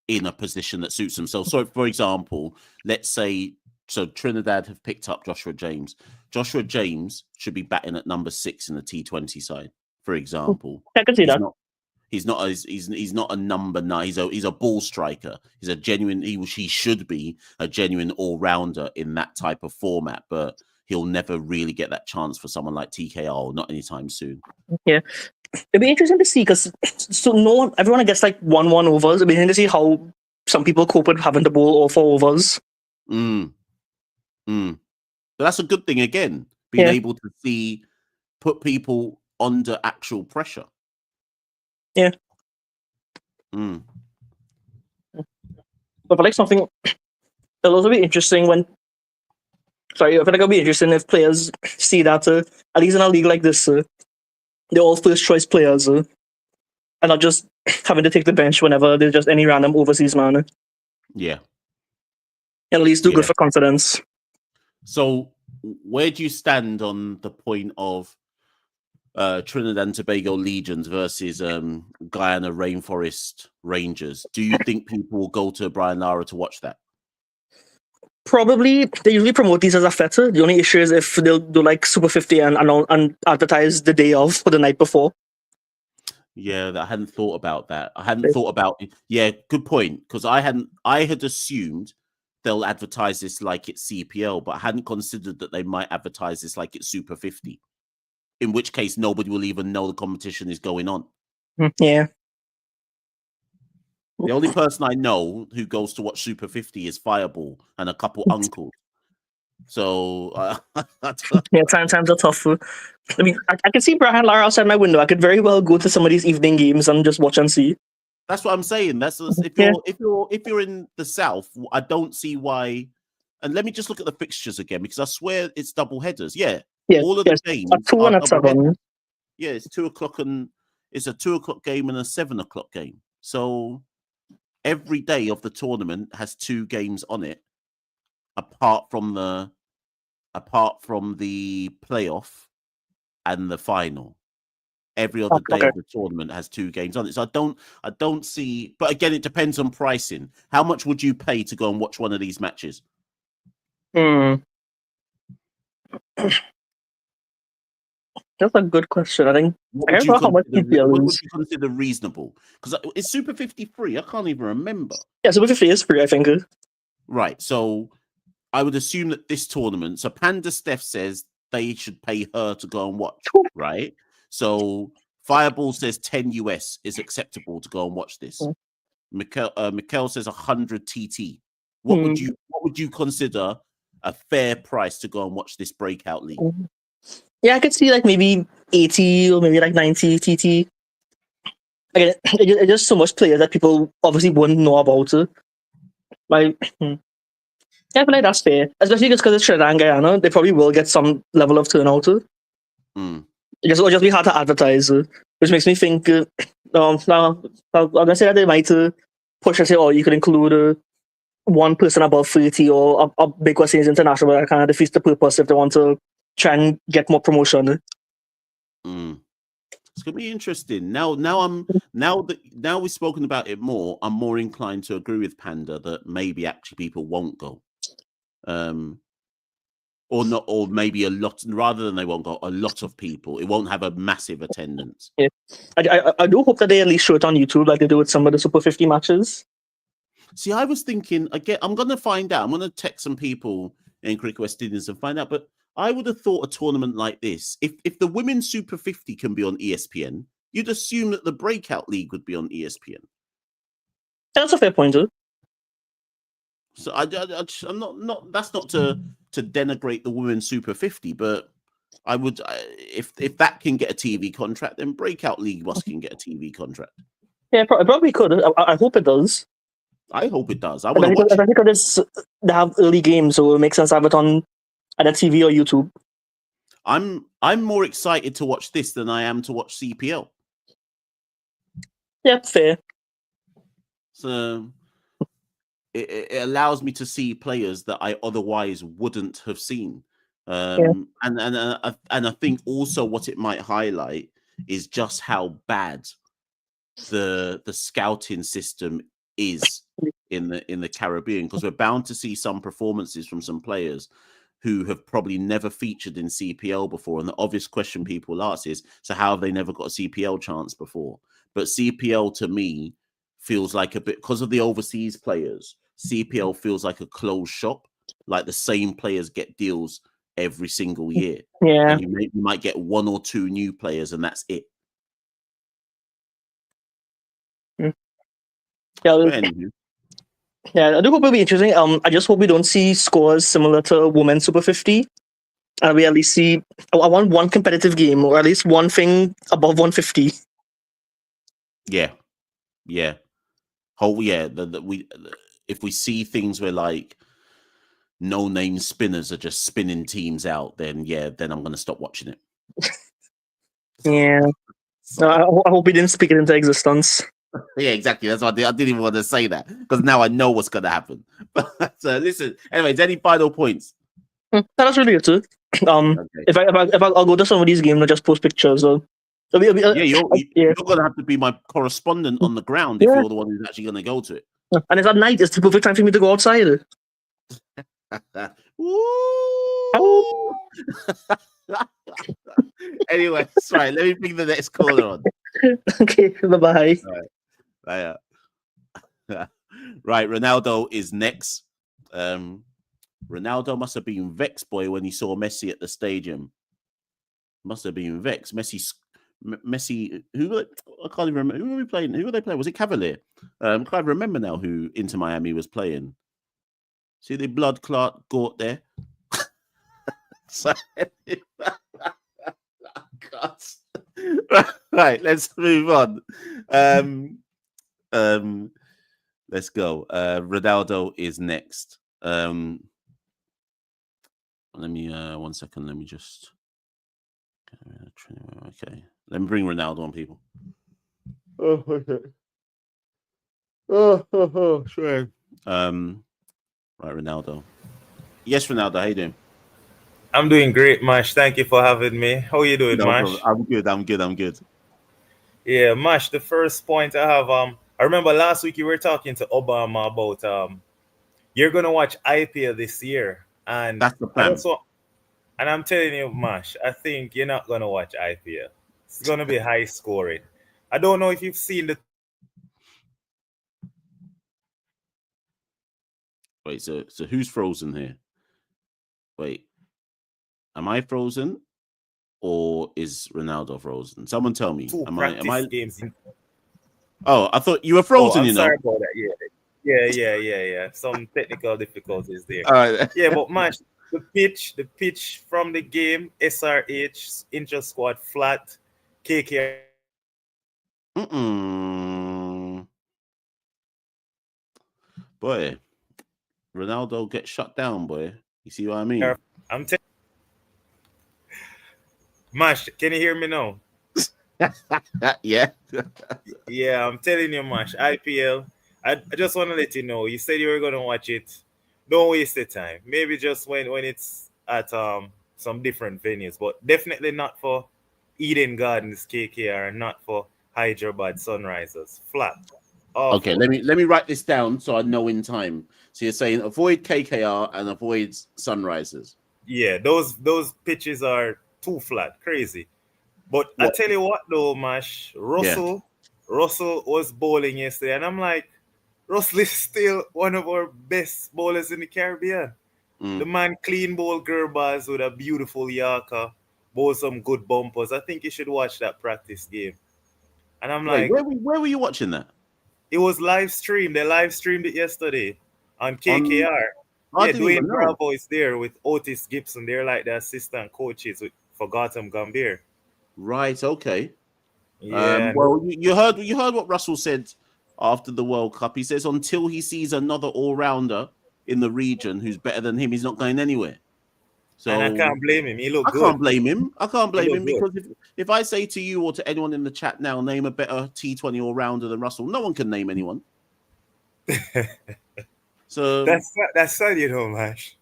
in a position that suits them. So for example, let's say, so Trinidad have picked up Joshua James. Joshua James should be batting at number 6 in the T20 side, for example. I can see that. He's not a number 9. He's a ball striker. He's a genuine. He should be a genuine all rounder in that type of format, but he'll never really get that chance for someone like TKR, not anytime soon. Yeah, it'd be interesting to see because everyone gets like 1-1 overs. It'd be interesting to see how some people cope with having to bowl all 4 overs. But that's a good thing again, being able to put people under actual pressure. Yeah. But like something, it'll also be interesting when. Sorry, I feel like it'll be interesting if players see that at least in a league like this, they're all first choice players, and not just having to take the bench whenever there's just any random overseas man. Yeah. At least do good for confidence. So, where do you stand on the point of Trinidad and Tobago Legions versus Guyana Rainforest Rangers? Do you think people will go to Brian Lara to watch that? Probably. They usually promote these as a feta. The only issue is if they'll do like Super 50 and advertise the day of or the night before. Yeah, I hadn't thought about that. I hadn't thought about. Yeah, good point. Because I had assumed they'll advertise this like it's CPL, but I hadn't considered that they might advertise this like it's Super 50. In which case, nobody will even know the competition is going on. Yeah. The only person I know who goes to watch Super 50 is Fireball and a couple uncles. So, times are tough. I mean, I can see Brian Lara outside my window. I could very well go to some of these evening games and just watch and see. That's what I'm saying. That's if you're in the south, I don't see why. And let me just look at the fixtures again because I swear it's double headers. Yeah, all of the games. A 2 and a 7. Yeah, it's 2 o'clock and it's a 2 o'clock game and a 7 o'clock game. So every day of the tournament has 2 games on it, apart from the playoff and the final. Every other day of the tournament has 2 games on it. So I don't see. But again, it depends on pricing. How much would you pay to go and watch one of these matches? That's a good question. I think. What would you consider reasonable? Because it's Super 53. I can't even remember. Yeah, Super 50 is free, I think. Right. So I would assume that this tournament. So Panda Steph says they should pay her to go and watch. Right. So Fireball says 10 US is acceptable to go and watch this. Machel says 100 TT. What would you consider a fair price to go and watch this breakout league? Yeah, I could see like maybe 80 or maybe like 90 TT. Again, it's just so much players that people obviously wouldn't know about. Like, yeah, I feel like that's fair. Especially just because it's Trinidad and Guyana, they probably will get some level of turnout. It'll just be hard to advertise, which makes me think. I'm gonna say that they might push and say, "Oh, you could include one person above 30 or a big West Indies international," but that kind of defeats the purpose if they want to try and get more promotion. It's gonna be interesting. Now we've spoken about it more, I'm more inclined to agree with Panda that maybe actually people won't go. Or not, or maybe a lot, rather than they won't go, a lot of people. It won't have a massive attendance. Yeah, I do hope that they at least show it on YouTube like they do with some of the Super 50 matches. See, I was thinking, again, I'm going to find out. I'm going to text some people in Cricket West Indies and find out. But I would have thought a tournament like this, if the Women's Super 50 can be on ESPN, you'd assume that the Breakout League would be on ESPN. That's a fair point, too. So I'm not. That's not to denigrate the Women's Super 50, but I would, if that can get a TV contract, then Breakout League must can get a TV contract. Yeah, it probably could. I hope it does. I hope it does. I want to watch I think they have early games, so it makes sense to have it on either TV or YouTube. I'm more excited to watch this than I am to watch CPL. Yeah, fair. So it allows me to see players that I otherwise wouldn't have seen. And I think also what it might highlight is just how bad the scouting system is in the Caribbean, because we're bound to see some performances from some players who have probably never featured in CPL before. And the obvious question people ask is, so how have they never got a CPL chance before? But CPL to me feels like a bit, because of the overseas players, CPL feels like a closed shop, like the same players get deals every single year. Yeah. And you might get one or two new players and that's it. Yeah, I do hope it'll be interesting. I just hope we don't see scores similar to Women's Super 50. And we at least see, I want one competitive game, or at least one thing above 150. Yeah. If we see things where like no-name spinners are just spinning teams out, then I'm going to stop watching it. Yeah. No, I hope we didn't speak it into existence. Yeah, exactly. That's why I didn't even want to say that, because now I know what's going to happen. But listen, anyways, any final points? That's really good too. Okay. If I'll go to some of these games and just post pictures. So you're going to have to be my correspondent on the ground if you're the one who's actually going to go to it. And it's at night. It's the perfect time for me to go outside. Anyway, sorry. Let me bring the next caller on. Okay, bye-bye. Right. Right, Ronaldo is next. Ronaldo must have been vexed, boy, when he saw Messi at the stadium. Must have been vexed. Messi, who I can't even remember. Who were we playing? Who were they playing? Was it Cavalier? Can't remember now who Inter Miami was playing. See the blood clot goat there. Right, let's move on. Let's go. Ronaldo is next. Let me 1 second. Let me just okay. Let me bring Ronaldo on, people. Oh, okay. Oh, sure. Right, Ronaldo. Yes, Ronaldo, how you doing? I'm doing great, Mash. Thank you for having me. How are you doing, Mash? I'm good. Yeah, Mash, the first point I have, I remember last week you were talking to Obama about you're gonna watch IPL this year. And that's the plan. And I'm telling you, Mash, I think you're not gonna watch IPL. It's gonna be high scoring. I don't know if you've seen the Wait, so who's frozen here? Wait. Am I frozen, or is Ronaldo frozen? Someone tell me. Am I? Games. Oh, I thought you were frozen. I'm sorry about that. Yeah. Some technical difficulties there. All right. Yeah, but Mash, the pitch from the game, SRH, inter squad flat, KK. Boy, Ronaldo gets shut down, boy. You see what I mean? Mash, can you hear me now? Yeah. Yeah, I'm telling you, Mash, IPL. I just want to let you know. You said you were going to watch it. Don't waste the time. Maybe just when it's at some different venues, but definitely not for Eden Gardens KKR, and not for Hyderabad Sunrisers. Flat. Okay, Awful. let me write this down so I know in time. So you're saying avoid KKR and avoid Sunrisers. Yeah, those pitches are too flat, crazy. But I What? tell you what though, Mash, Russell was bowling yesterday, and I'm like, Russell is still one of our best bowlers in the Caribbean. Mm. The man clean bowl Gerbaz with a beautiful Yorker, bowl some good bumpers. I think you should watch that practice game. And I'm Wait, like, where were you watching that? it was live streamed. They live streamed it yesterday on KKR. I Yeah, didn't even Dwayne know. Bravo is there with Otis Gibson. They're like the assistant coaches for Gotham Gambir. Right, okay. Yeah. Well, you heard what Russell said after the World Cup. He says until he sees another all-rounder in the region who's better than him, he's not going anywhere. So and I can't blame him. He looked good. I can't blame him. I can't blame him looked because if I say to you or to anyone in the chat now, name a better T20 all-rounder than Russell, no one can name anyone. So that's sad, you know, Mash.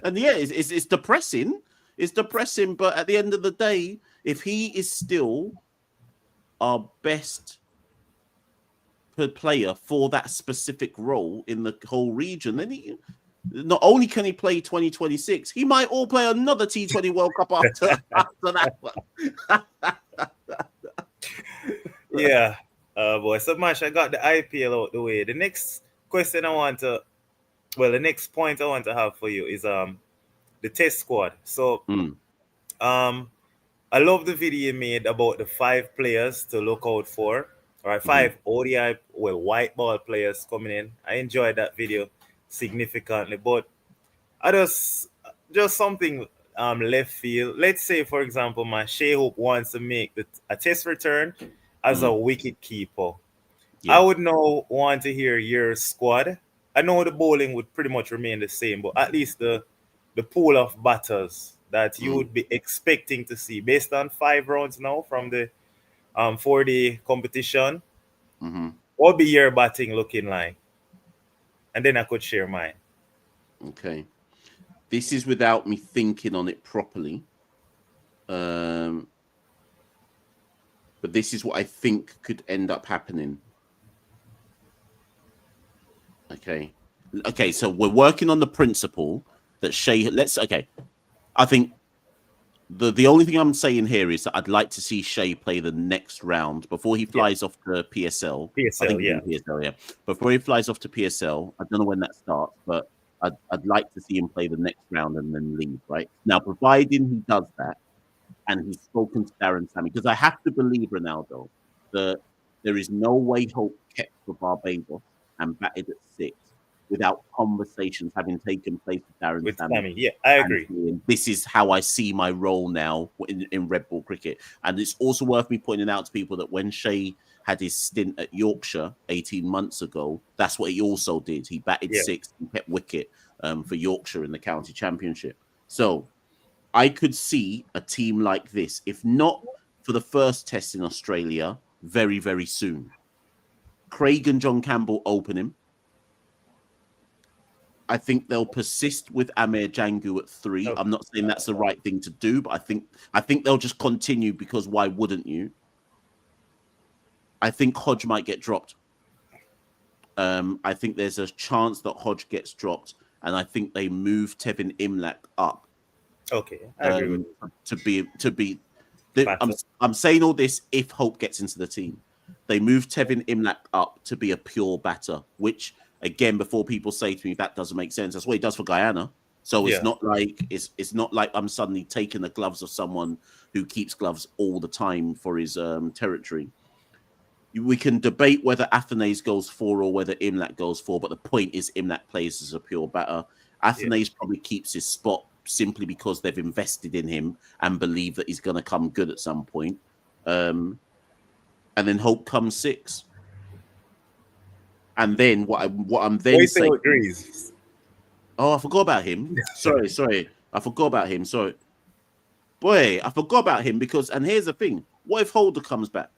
And yeah, it's depressing. It's depressing, but at the end of the day, if he is still our best player for that specific role in the whole region, then he not only can he play 2026, he might all play another T20 World Cup after that one. Yeah, boy. So Mash, I got the IPL out the way. The next question the next point I want to have for you is the test squad. So I love the video you made about the 5 players to look out for. All right, 5 ODI, white ball players coming in. I enjoyed that video significantly, but I just something left field. Let's say, for example, my Shay Hope wants to make a test return as a wicket keeper. Yeah. I would now want to hear your squad. I know the bowling would pretty much remain the same, but at least the pool of batters that you would be expecting to see based on 5 rounds now from the 4-day competition. What be your batting looking like? And then I could share mine. Okay. This is without me thinking on it properly. But this is what I think could end up happening. Okay. Okay, so we're working on the principle that Shay... I think the only thing I'm saying here is that I'd like to see Shay play the next round before he flies off to PSL. PSL, yeah. Before he flies off to PSL, I don't know when that starts, but I'd like to see him play the next round and then leave, right? Now, providing he does that, and he's spoken to Darren Sammy, because I have to believe, Ronaldo, that there is no way Hope kept for Barbados and batted at 6 without conversations having taken place with Darren Sammy. Yeah, I agree. This is how I see my role now in red ball cricket. And it's also worth me pointing out to people that when Shay had his stint at Yorkshire 18 months ago, that's what he also did. He batted 6 and kept wicket for Yorkshire in the county championship. So I could see a team like this, if not for the first test in Australia, very, very soon. Craig and John Campbell open him. I think they'll persist with Amir Jangu at 3. I'm not saying that's the right thing to do, but I think they'll just continue because why wouldn't you? I think Hodge might get dropped. I think there's a chance that Hodge gets dropped, and I think they move Tevin Imlach up. Okay, I agree to be. I'm saying all this if Hope gets into the team. They move Tevin Imlach up to be a pure batter, which. Again, before people say to me that doesn't make sense, that's what he does for Guyana. So it's not like it's not like I'm suddenly taking the gloves of someone who keeps gloves all the time for his territory. We can debate whether Athenaeus goes 4 or whether Imlach goes 4, but the point is Imlach plays as a pure batter. Athenaeus probably keeps his spot simply because they've invested in him and believe that he's going to come good at some point. And then Hope comes 6. And then what I'm then saying. Agrees. Oh, I forgot about him. Sorry. I forgot about him. Sorry. Boy, I forgot about him because, and here's the thing. What if Holder comes back?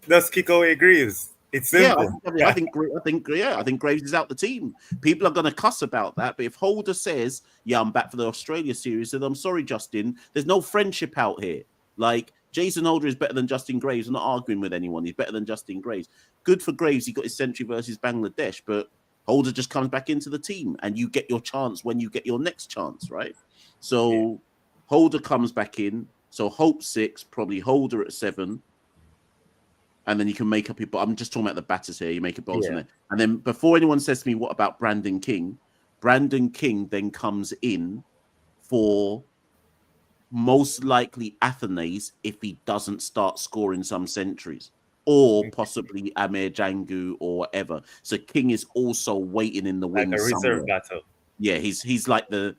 Let's kick away Greaves. It's simple. Yeah, I think Graves is out the team. People are going to cuss about that. But if Holder says, yeah, I'm back for the Australia series, then I'm sorry, Justin. There's no friendship out here. Like, Jason Holder is better than Justin Graves. I'm not arguing with anyone. He's better than Justin Graves. Good for Graves. He got his century versus Bangladesh, but Holder just comes back into the team and you get your chance when you get your next chance, right? So Holder comes back in. So Hope 6, probably Holder at 7. And then you can make up your... I'm just talking about the batters here. You make a bowls in there. And then before anyone says to me, what about Brandon King? Brandon King then comes in for most likely Athanaze if he doesn't start scoring some centuries. Or possibly Amir Jangu or whatever. So King is also waiting in the wings. Like a reserve somewhere. battle. Yeah, he's like the...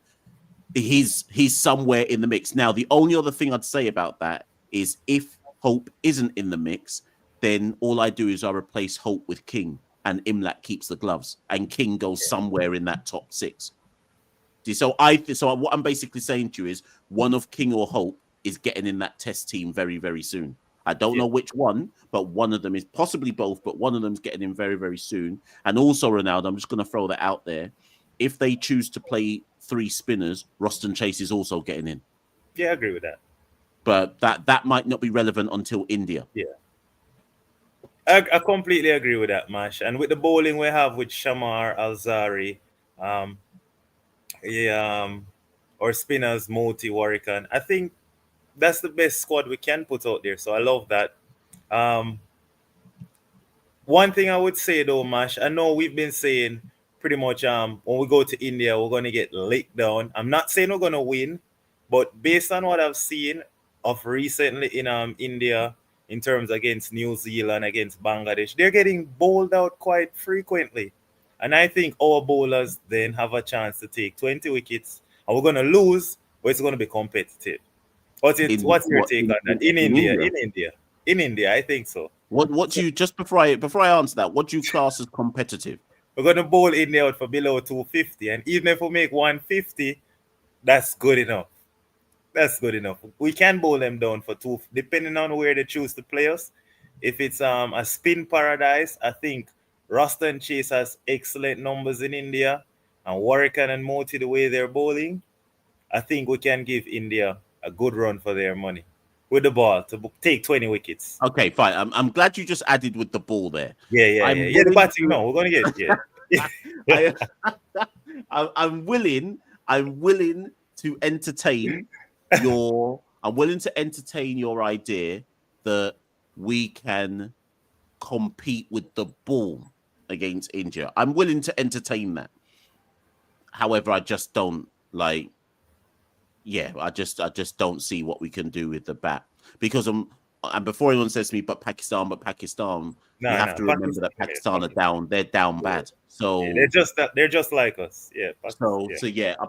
He's somewhere in the mix. Now, the only other thing I'd say about that is if Hope isn't in the mix, then all I do is I replace Hope with King and Imlat keeps the gloves and King goes somewhere in that top 6. So what I'm basically saying to you is one of King or Hope is getting in that test team very, very soon. I don't know which one, but one of them is possibly both, but one of them's getting in very, very soon. And also, Ronaldo, I'm just going to throw that out there. If they choose to play 3 spinners, Roston Chase is also getting in. Yeah, I agree with that. But that might not be relevant until India. Yeah. I completely agree with that, Mash. And with the bowling we have with Shamar, Alzari, or spinners, Moti, Warrican, I think that's the best squad we can put out there. So I love that. One thing I would say though, Mash, I know we've been saying pretty much when we go to India, we're going to get laid down. I'm not saying we're going to win, but based on what I've seen of recently in India, in terms against New Zealand, against Bangladesh, they're getting bowled out quite frequently. And I think our bowlers then have a chance to take 20 wickets. And we're going to lose, but it's going to be competitive. What's your take on that? In India, I think so. What do you, just before I answer that, what do you class as competitive? We're going to bowl India out for below 250. And even if we make 150, that's good enough. That's good enough. We can bowl them down for 2, depending on where they choose to play us. If it's a spin paradise, I think Roston Chase has excellent numbers in India. And Warrican and Moti, the way they're bowling, I think we can give India a good run for their money with the ball to take 20 wickets. Okay, fine. I'm glad you just added with the ball there. Yeah. The batting, no, we're going to get it. Yeah. I'm willing to entertain your idea that we can compete with the ball against India. I'm willing to entertain that. However, I just don't I just don't see what we can do with the bat because and before anyone says to me, but Pakistan, you have to remember that Pakistan are down. They're down bad. So they're just like us. Yeah. But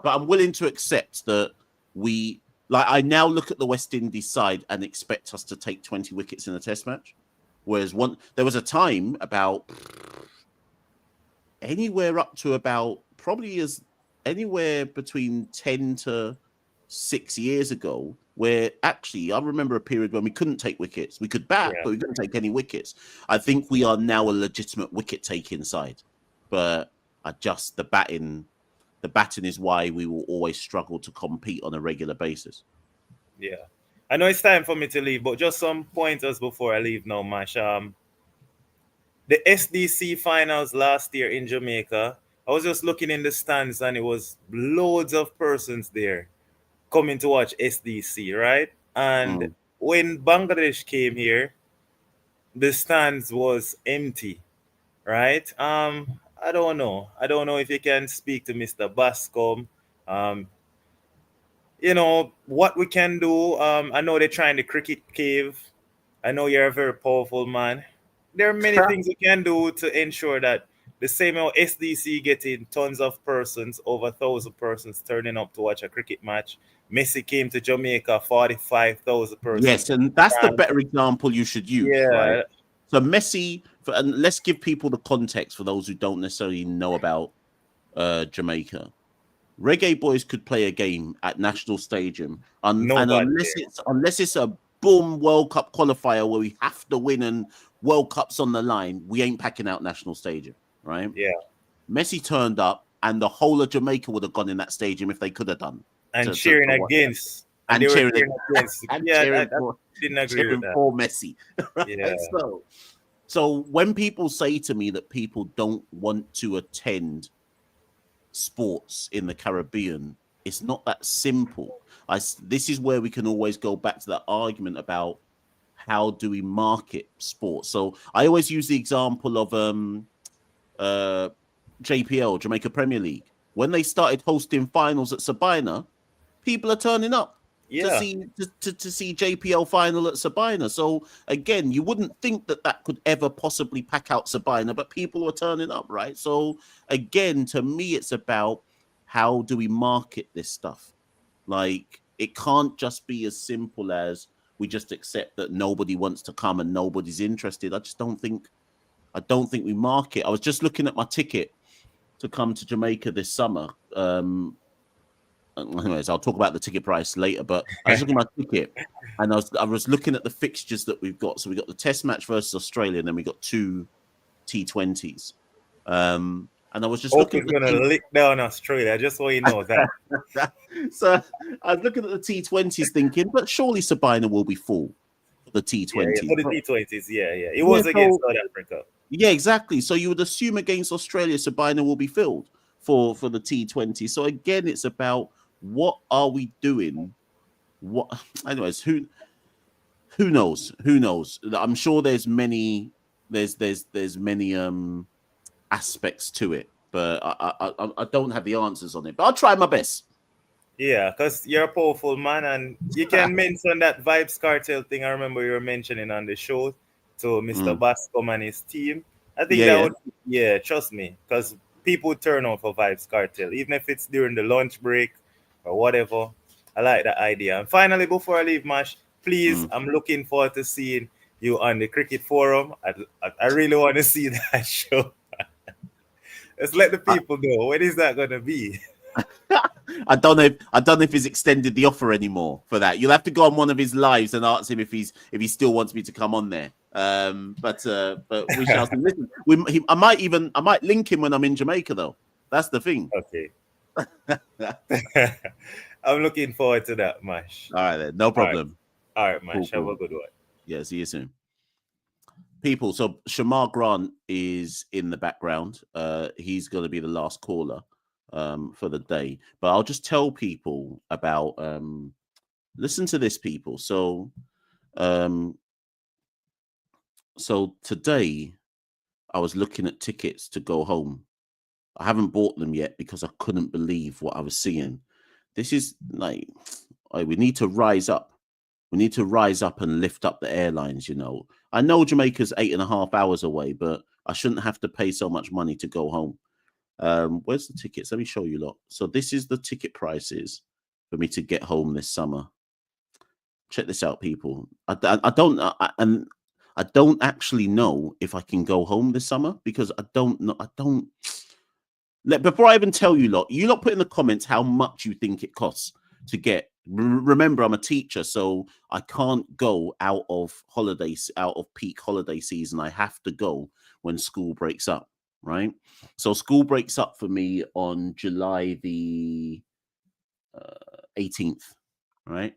I'm willing to accept that we. I now look at the West Indies side and expect us to take 20 wickets in a test match. Whereas there was a time about anywhere up to about probably as anywhere between 10 to 6 years ago, where actually I remember a period when we couldn't take wickets. We could bat, but we couldn't take any wickets. I think we are now a legitimate wicket taking side. But the batting is why we will always struggle to compete on a regular basis. Yeah. I know it's time for me to leave, but just some pointers before I leave now, Mash. The SDC finals last year in Jamaica, I was just looking in the stands and it was loads of persons there coming to watch SDC, right? And when Bangladesh came here, the stands was empty, right? I don't know if you can speak to Mr. Bascom. What we can do. I know they're trying the cricket cave. I know you're a very powerful man. There are many things we can do to ensure that the same way SDC getting tons of persons, over 1,000 persons turning up to watch a cricket match. Messi came to Jamaica, 45,000 persons. Yes, and that's the better example you should use. Yeah. Right? So Messi, and let's give people the context for those who don't necessarily know about Jamaica. Reggae Boys could play a game at National Stadium, and unless it's a boom World Cup qualifier where we have to win and World Cup's on the line, we ain't packing out National Stadium, right? Yeah. Messi turned up, and the whole of Jamaica would have gone in that stadium if they could have done. And cheering against And they were cheering cheering against. and Yeah, cheering I for, didn't agree cheering with that. for Messi. Right? Yeah. So when people say to me that people don't want to attend sports in the Caribbean, it's not that simple. This is where we can always go back to that argument about how do we market sports. So I always use the example of JPL, Jamaica Premier League. When they started hosting finals at Sabina, people are turning up to Yeah. see JPL final at Sabina. So again, you wouldn't think that could ever possibly pack out Sabina, but people are turning up, right? So again, to me, it's about how do we market this stuff? Like, it can't just be as simple as we just accept that nobody wants to come and nobody's interested. I don't think we market. I was just looking at my ticket to come to Jamaica this summer. Anyways, I'll talk about the ticket price later, but I was looking at my ticket and I was looking at the fixtures that we've got. So we got the test match versus Australia, and then we got 2 T20s. And I was just Hope looking is at gonna lick down Australia, just so you know that. So I was looking at the T20s thinking, but surely Sabina will be full for the T20. Yeah, for the T20s, yeah. It Yeah, was so- against South Africa. Yeah, exactly. So you would assume against Australia, Sabina will be filled for the T20. So again, it's about what are we doing? What, anyways, who knows? Who knows? I'm sure there's many aspects to it, but I don't have the answers on it. But I'll try my best. Yeah, because you're a powerful man, and you can mention that Vibes Cartel thing. I remember you were mentioning on the show to Mr. Bascom and his team. I think would, trust me, because people turn on for Vibes Cartel, even if it's during the lunch break or whatever. I like that idea. And finally, before I leave, Mash, please, I'm looking forward to seeing you on the cricket forum. I really want to see that show. Let's let the people know. When is that going to be? I don't know if he's extended the offer anymore for that. You'll have to go on one of his lives and ask him if he still wants me to come on there. But we shall see. Listen, I might link him when I'm in Jamaica though. That's the thing. Okay. I'm looking forward to that, Mash. All right then, no problem. All right, Mash. Cool. Have a good one. Yeah, see you soon. People, so Shamar Grant is in the background. He's going to be the last caller for the day. But I'll just tell people about listen to this, people. So today I was looking at tickets to go home. I haven't bought them yet because I couldn't believe what I was seeing. This is like, we need to rise up. We need to rise up and lift up the airlines, you know. I know Jamaica's 8.5 hours away, but I shouldn't have to pay so much money to go home. Where's the tickets? Let me show you lot. So this is the ticket prices for me to get home this summer. Check this out, people. I don't actually know if I can go home this summer because I don't know. Before I even tell you lot put in the comments how much you think it costs to get. Remember, I'm a teacher, so I can't go out of peak holiday season. I have to go when school breaks up, right? So school breaks up for me on July the 18th, right?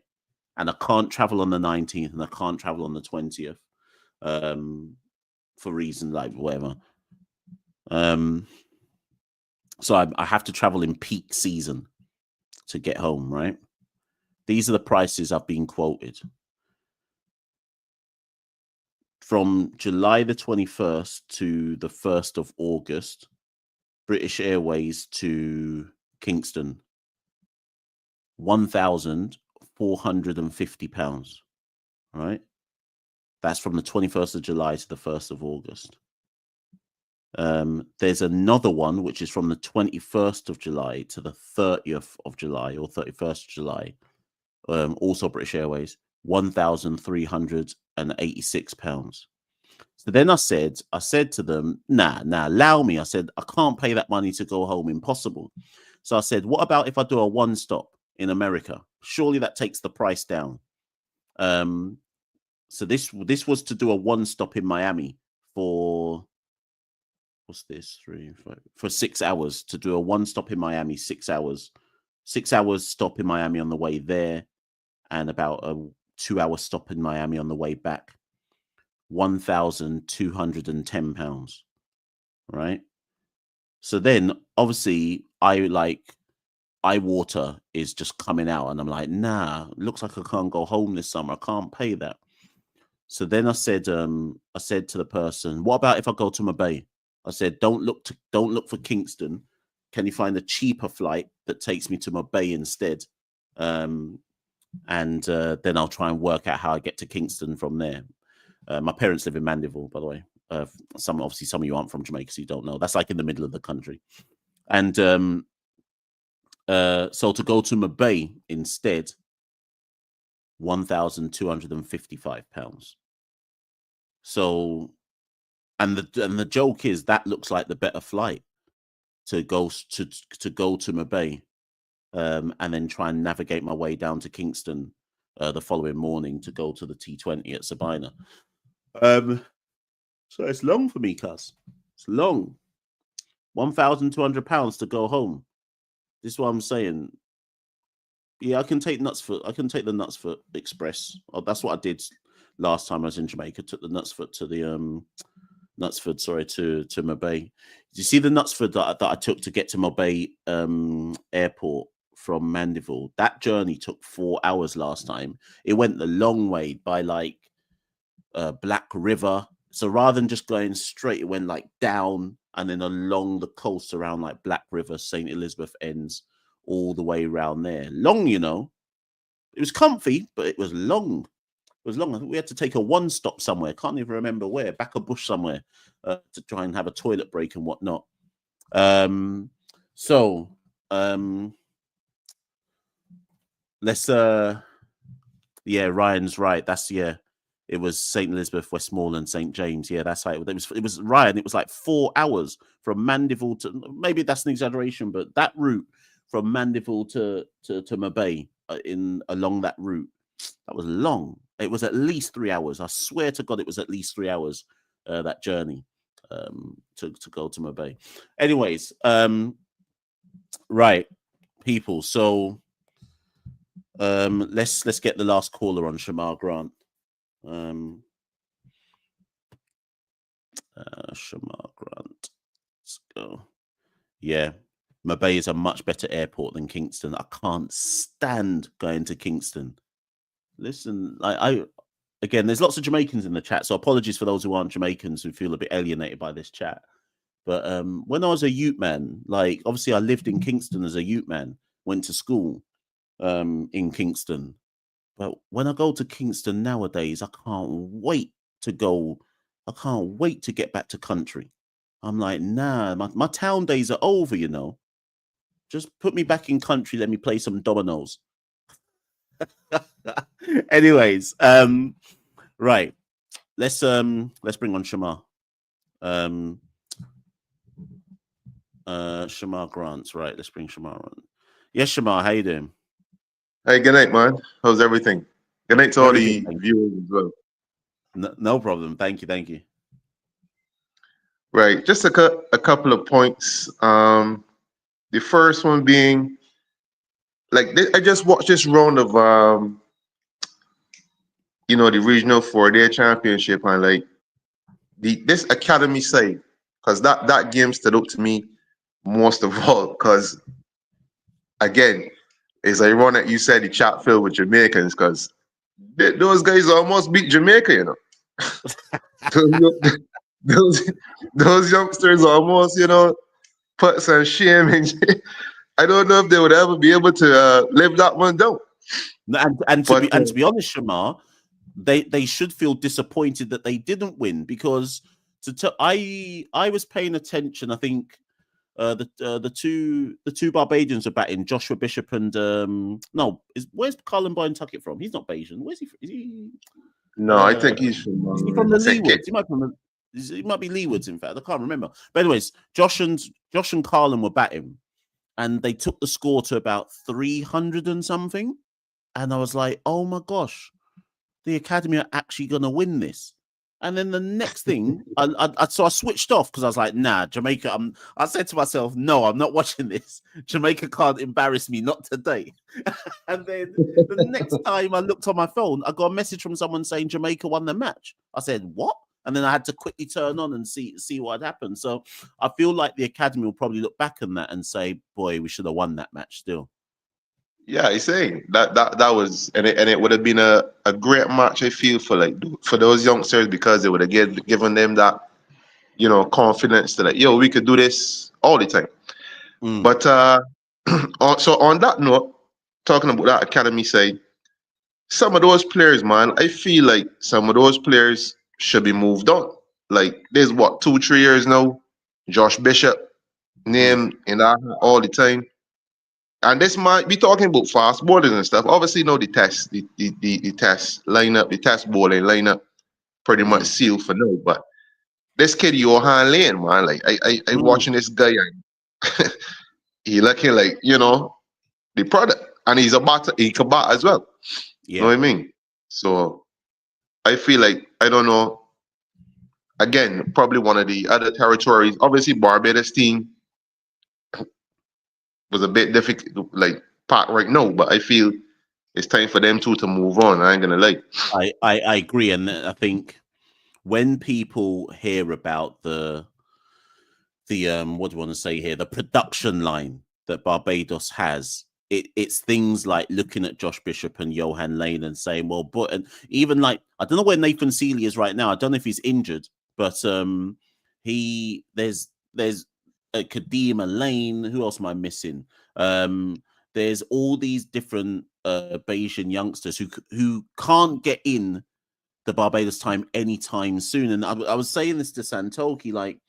And I can't travel on the 19th, and I can't travel on the 20th, for reasons like whatever. So I have to travel in peak season to get home, right? These are the prices I've been quoted. From July the 21st to the 1st of August, British Airways to Kingston, £1,450, right? That's from the 21st of July to the 1st of August. There's another one, which is from the 21st of July to the 30th of July or 31st of July. Also British Airways, £1,386. So then I said to them, nah, allow me. I said, I can't pay that money to go home. Impossible. So I said, what about if I do a one stop in America? Surely that takes the price down. So this was to do a one stop in Miami for, what's this? 3, 5, for 6 hours, to do a one stop in Miami, 6 hours. 6 hours stop in Miami on the way there and about a 2-hour stop in Miami on the way back. £1,210, right? So then obviously eye water is just coming out, and I'm like, nah, looks like I can't go home this summer. I can't pay that. So then I said to the person, what about if I go to Marbella? I said, don't look for Kingston. Can you find a cheaper flight that takes me to Marbella instead? And then I'll try and work out how I get to Kingston from there. My parents live in Mandeville, by the way. Some of you aren't from Jamaica, so you don't know. That's like in the middle of the country. And so to go to Marbella instead, £1,255. So, and the joke is that looks like the better flight to go to Marbella, and then try and navigate my way down to Kingston the following morning to go to the T20 at Sabina. So it's long for me, cuz. It's long. £1,200 to go home. This is what I'm saying. Yeah, I can take the Nutsford Express. Oh, that's what I did last time I was in Jamaica. Took the Nutsford to the to Marbella. You see the Nutsford that I took to get to Marbella airport from Mandeville? That journey took 4 hours last time. It went the long way by like Black River. So rather than just going straight, it went like down and then along the coast around like Black River, St. Elizabeth ends, all the way around there. Long, you know. It was comfy, but it was long. It was long. I think we had to take a one stop somewhere. Can't even remember where. Back a bush somewhere to try and have a toilet break and whatnot. Let's yeah, Ryan's right. That's it was St. Elizabeth, Westmoreland, St. James. Yeah, that's how it was Ryan. It was like 4 hours from Mandeville to, maybe that's an exaggeration, but that route from Mandeville to Marbella along that route, that was long. It was at least 3 hours. I swear to God, it was at least 3 hours that journey to go to Marbella. Anyways, right, people. So let's get the last caller on, Shamar Grant. Shamar Grant. Let's go. Yeah. Marbella is a much better airport than Kingston. I can't stand going to Kingston. Listen, again, there's lots of Jamaicans in the chat, so apologies for those who aren't Jamaicans who feel a bit alienated by this chat. But when I was a youth man, like obviously I lived in Kingston as a youth man, went to school in Kingston. But when I go to Kingston nowadays, I can't wait to go. I can't wait to get back to country. I'm like, nah, my town days are over, you know. Just put me back in country. Let me play some dominoes. Anyways, right. Let's bring on Shamar. Shamar Grant. Right. Let's bring Shamar on. Yes, Shamar. How you doing? Hey, good night, man. How's everything? Good night to all the viewers as well. No problem. Thank you. Right, just a couple of points. The first one being, like, I just watched this round of, the regional 4-day championship, and like this academy side, because that game stood up to me most of all, because again, it's ironic you said the chat filled with Jamaicans, because those guys almost beat Jamaica, you know. those youngsters almost, put some shame in. I don't know if they would ever be able to live that one down. And to be honest, Shamar, they should feel disappointed that they didn't win, because I was paying attention. I think the two Barbadians are batting, Joshua Bishop and where's Colin Boyne Tuckett from? He's not Bayesian. Where's he from? Is he? No, I think he's from the Leewards. He might be Leewards, in fact. I can't remember. But anyways, Josh and Carlin were batting, and they took the score to about 300 and something. And I was like, oh my gosh, the Academy are actually going to win this. And then the next thing, so I switched off because I was like, nah, Jamaica. I said to myself, no, I'm not watching this. Jamaica can't embarrass me, not today. And then the next time I looked on my phone, I got a message from someone saying Jamaica won the match. I said, what? And then I had to quickly turn on and see what had happened. So I feel like the academy will probably look back on that and say, boy, we should have won that match still. Yeah, he's saying that was, and it would have been a great match. I feel for those youngsters, because it would have given them that, you know, confidence to like, yo, we could do this all the time. But so on that note, talking about that academy side, some of those players, man, I feel like some of those players should be moved on. Like there's 2-3 years now, Josh Bishop named in that all the time. And this might be talking about fast bowlers and stuff. Obviously, the test, the test lineup, the test bowling lineup, pretty much sealed for now. But this kid, Johan Lane, man, like I watching this guy, and he looking like, you know, the product, and he can bat as well. Yeah. You know what I mean? So I feel like, I don't know. Again, probably one of the other territories. Obviously, Barbados team was a bit difficult, like part right now, but I feel it's time for them to move on. I ain't gonna lie. I agree, and I think when people hear about the what do you want to say here, the production line that Barbados has, it's things like looking at Josh Bishop and Johan Lane and saying, well, but, and even like, I don't know where Nathan Seeley is right now. I don't know if he's injured, but there's Kadima Lane. Who else am I missing? There's all these different Bayesian youngsters who can't get in the Barbados time anytime soon. And I was saying this to Santoki, like,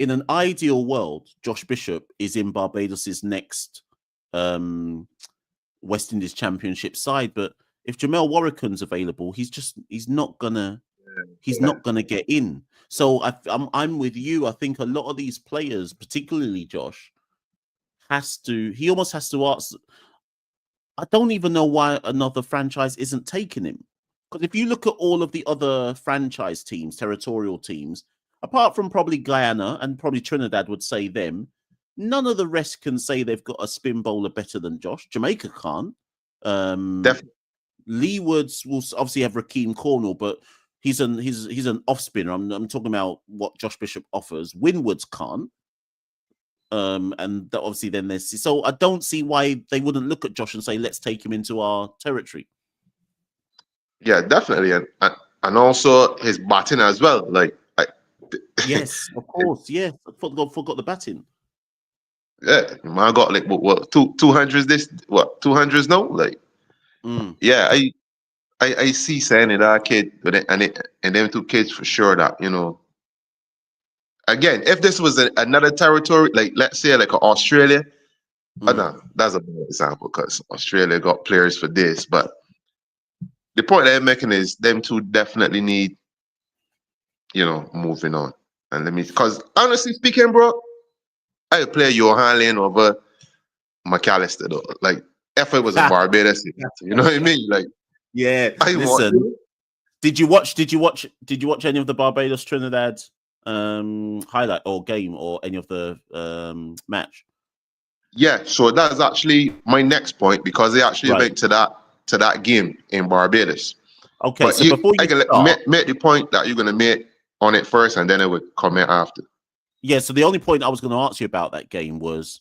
in an ideal world, Josh Bishop is in Barbados's next West Indies Championship side. But if Jamel Warrican's available, he's not gonna get in. So I'm with you. I think a lot of these players, particularly Josh, he almost has to ask. I don't even know why another franchise isn't taking him. Because if you look at all of the other franchise teams, territorial teams, apart from probably Guyana and probably Trinidad would say them, none of the rest can say they've got a spin bowler better than Josh. Jamaica can't. Definitely. Leewoods will obviously have Rakeem Cornwall, but he's an off spinner. I'm talking about what Josh Bishop offers. Winwoods can't. And obviously then there's, so I don't see why they wouldn't look at Josh and say, let's take him into our territory. Yeah, definitely. And also his batting as well. Like, yes, of course. Yeah, I forgot the batting. Yeah, man, I got like what 200s this 200s now. Like, yeah, I see saying it that kid and them two kids for sure that, you know. Again, if this was another territory, like let's say like Australia, no, that's a bad example because Australia got players for this. But the point I'm making is them two definitely need, you know, moving on. And because honestly speaking, bro, I would play Johan Lane over McAllister though. Like if it was a Barbados, you know what I mean? Like, yeah. Listen, did you watch any of the Barbados Trinidad highlight or game or any of the match? Yeah, so that's actually my next point because they actually went to that game in Barbados. Okay, but so before you make the point that you're gonna make on it first, and then I would comment after. Yeah, so the only point I was going to ask you about that game was,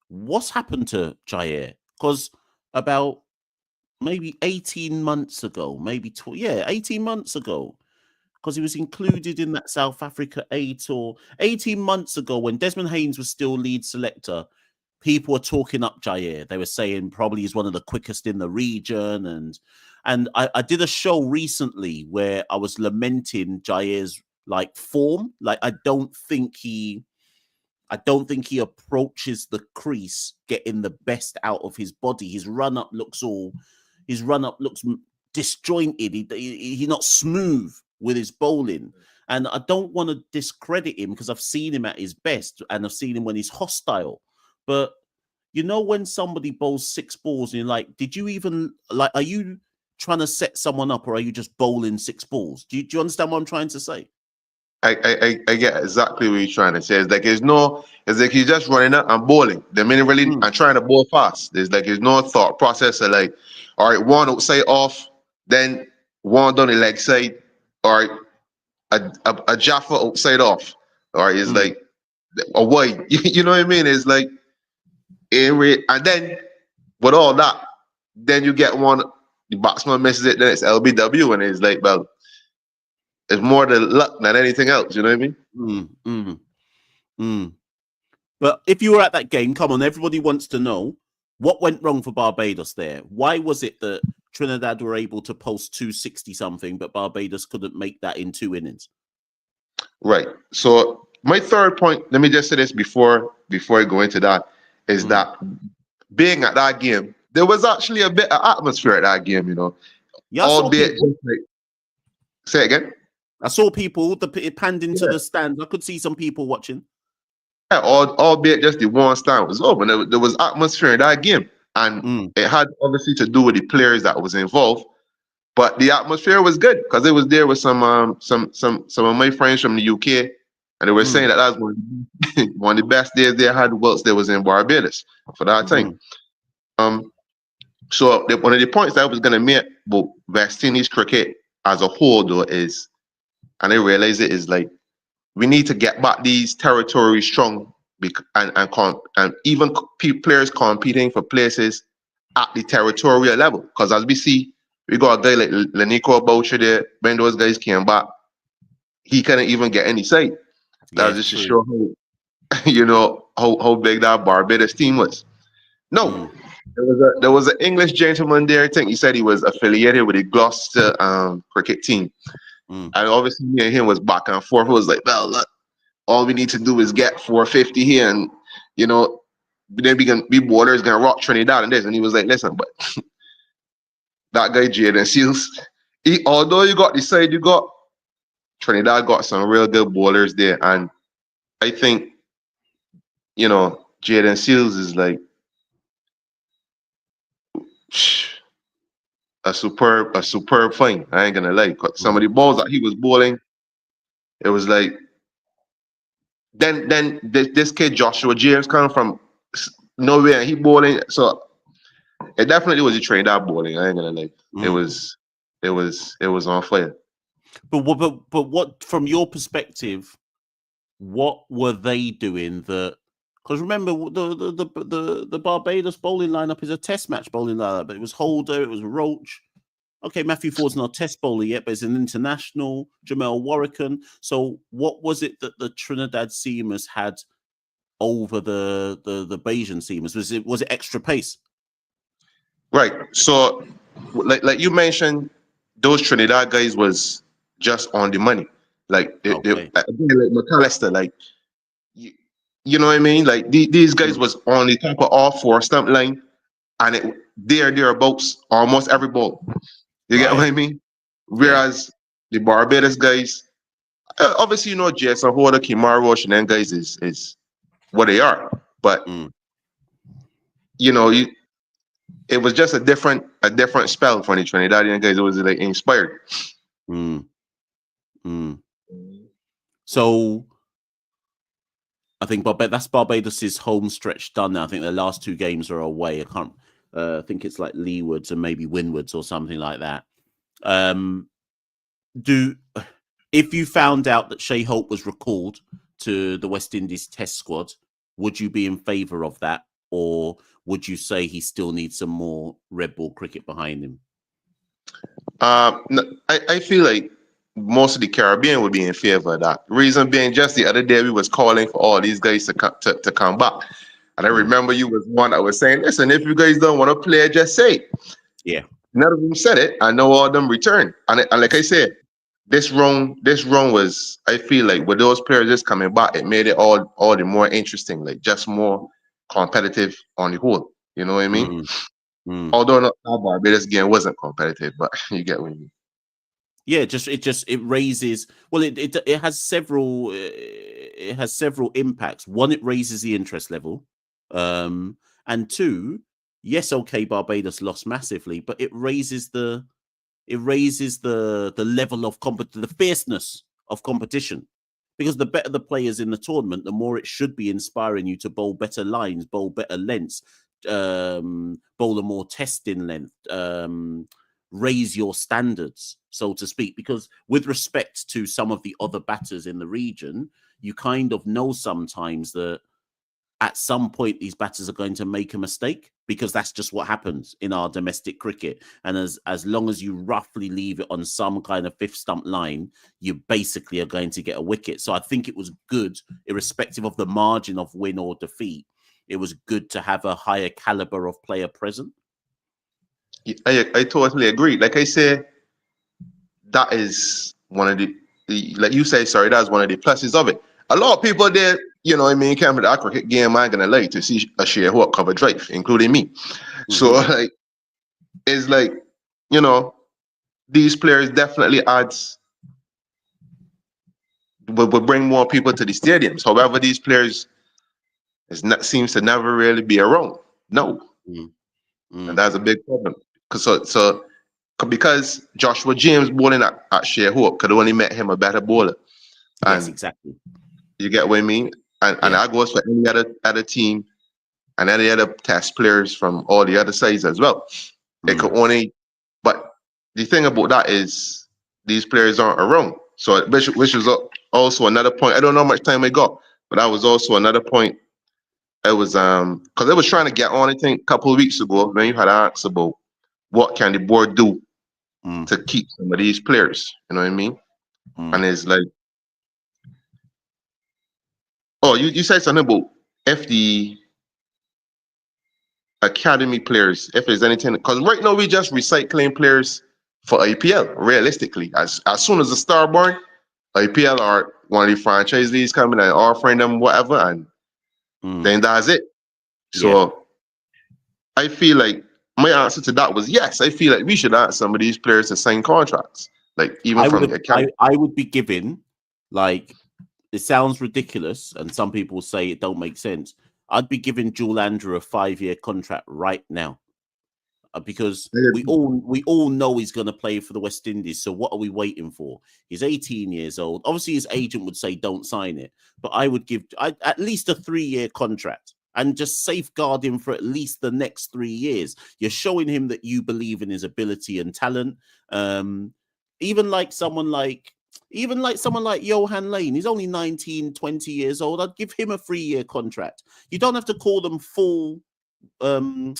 what's happened to Jier? Because about maybe 18 months ago, 18 months ago, because he was included in that South Africa A tour. 18 months ago, when Desmond Haynes was still lead selector, people were talking up Jier. They were saying probably he's one of the quickest in the region. And I did a show recently where I was lamenting Jair's like form. Like I don't think he approaches the crease getting the best out of his body. His run up looks disjointed. He's not smooth with his bowling. And I don't want to discredit him because I've seen him at his best and I've seen him when he's hostile. But you know, when somebody bowls 6 balls and you're like, did you even like, are you trying to set someone up, or are you just bowling 6 balls? Do you understand what I'm trying to say? I get exactly what you're trying to say. It's like it's like he's just running up and bowling. The minute really and trying to bowl fast. There's no thought process of like, all right, one outside off, then one down the leg side, all right, a Jaffa outside off. All right, it's like a wide. You know what I mean? It's like and then with all that, then you get one, the batsman misses it, then it's LBW, and it's like, well, it's more the luck than anything else. You know what I mean? But if you were at that game, come on, everybody wants to know what went wrong for Barbados there. Why was it that Trinidad were able to post 260 something, but Barbados couldn't make that in 2 innings? Right. So my third point, let me just say this before I go into that, is that being at that game, there was actually a bit of atmosphere at that game, you know. Yeah, albeit just like, say it again. I saw people, it panned into the stands. I could see some people watching. Yeah, albeit just the one stand was over. There was atmosphere in that game. And it had obviously to do with the players that was involved. But the atmosphere was good because it was there with some of my friends from the UK. And they were saying that was one of the best days they had whilst they was in Barbados for that time. So one of the points that I was going to make about West Indies cricket as a whole, though, is, and I realize it, is like, we need to get back these territories strong and even players competing for places at the territorial level. Because as we see, we got a guy like Lenico Boucher there. When those guys came back, he couldn't even get any sight. That was just to show how, you know, how big that Barbados team was. No, there was an English gentleman there. I think he said he was affiliated with the Gloucester cricket team. And obviously me and him was back and forth. It was like, well, look, all we need to do is get 450 here, and you know, then we bowlers gonna rock Trinidad and this. And he was like, listen, but that guy Jaden Seals, although you got the side you got, Trinidad got some real good bowlers there. And I think, you know, Jaden Seals is like a superb find. I ain't gonna lie. Some of the balls that he was bowling, it was like, then this kid Joshua Jier coming from nowhere and he bowling. So it definitely was a Trinidad bowling. I ain't gonna lie. It was on fire. But what, from your perspective, what were they doing that? Because remember, the Barbados bowling lineup is a Test match bowling lineup. But it was Holder, it was Roach. Okay, Matthew Ford's not a Test bowler yet, but it's an international. Jamel Warrican. So what was it that the Trinidad seamers had over the Bayesian seamers? Was it extra pace? Right. So, like you mentioned, those Trinidad guys was just on the money. Like like McAllister, like you know what I mean? Like these guys was on the top of all 4 stump line, and thereabouts almost every ball. You get what I mean? Whereas the Barbados guys, obviously, you know, Jason Holder, Kimar Roche, and them guys is what they are. But you know, it was just a different spell for the Trinidadian guys. It was like inspired. So I think that's Barbados's home stretch done now. I think their last 2 games are away. I think it's like Leewards and maybe Windwards or something like that. If you found out that Shay Hope was recalled to the West Indies Test squad, would you be in favour of that, or would you say he still needs some more red ball cricket behind him? No, I feel like most of the Caribbean would be in favour of that. Reason being, just the other day we was calling for all these guys to come back. And I remember you was one that was saying, listen, if you guys don't want to play, just say it. Yeah. None of them said it. I know all of them returned. And like I said, this run was, I feel like with those players just coming back, it made it all the more interesting, like just more competitive on the whole. You know what I mean? Although not Barbados game wasn't competitive, but you get what I mean. Yeah, it raises. Well, it has several impacts. One, it raises the interest level, and 2, yes, okay, Barbados lost massively, but it raises the it raises the level of the fierceness of competition. Because the better the players in the tournament, the more it should be inspiring you to bowl better lines, bowl better lengths, bowl a more testing length, raise your standards, so to speak. Because with respect to some of the other batters in the region, you kind of know sometimes that at some point these batters are going to make a mistake, because that's just what happens in our domestic cricket. And as long as you roughly leave it on some kind of fifth stump line, you basically are going to get a wicket. So I think it was good, irrespective of the margin of win or defeat, it was good to have a higher caliber of player present. I totally agree. Like I say, that is one of the like you say, sorry, that's one of the pluses of it. A lot of people there, you know what I mean, came to the cricket game, I'm gonna lie, to see a Shay Hope cover drive, including me. So like, it's like, you know, these players definitely will bring more people to the stadiums. However, these players seems to never really be around. No. And that's a big problem. Because Joshua James bowling at Shay Hope could only make him a better bowler. And yes, exactly. You get what I mean? And that goes for any other team and any other test players from all the other sides as well. It could only, but the thing about that is these players aren't around. So which was also another point. I don't know how much time I got, but that was also another point. It was because I was trying to get on, I think, a couple of weeks ago when you had asked about what can the board do to keep some of these players. You know what I mean? And it's like, oh, you said something about if the academy players, if there's anything, because right now we just recycling players for IPL. Realistically, as soon as the star born, IPL or one of the franchise leagues coming and offering them whatever, and then that's it. So I feel like my answer to that was yes. I feel like we should ask some of these players to sign contracts, like even from the academy. I would be giving, like, it sounds ridiculous, and some people say it don't make sense. I'd be giving Jewel Andrew a 5-year contract right now, because we all know he's going to play for the West Indies. So what are we waiting for? He's 18 years old. Obviously, his agent would say don't sign it, but I would give at least a 3-year contract and just safeguard him for at least the next 3 years. You're showing him that you believe in his ability and talent. Even like someone like Johan Lane, he's only 19, 20 years old. I'd give him a 3-year contract. You don't have to call them full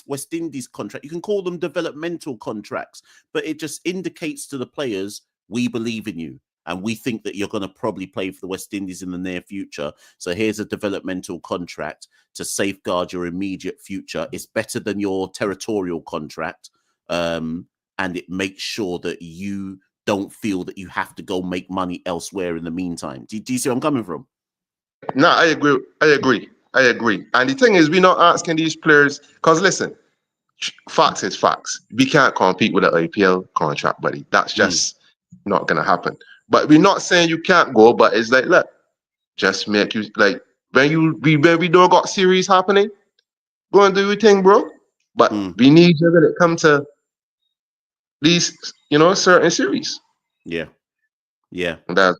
West Indies contract. You can call them developmental contracts, but it just indicates to the players, we believe in you and we think that you're going to probably play for the West Indies in the near future. So here's a developmental contract to safeguard your immediate future. It's better than your territorial contract, and it makes sure that you don't feel that you have to go make money elsewhere in the meantime. Do you see where I'm coming from? No, I agree. And the thing is, we're not asking these players, because listen, facts is facts. We can't compete with an IPL contract, buddy. That's just not going to happen. But we're not saying you can't go, but it's like, look, just make you, like, when we don't got series happening, go and do your thing, bro. But we need you when it comes to these, certain series. Yeah. But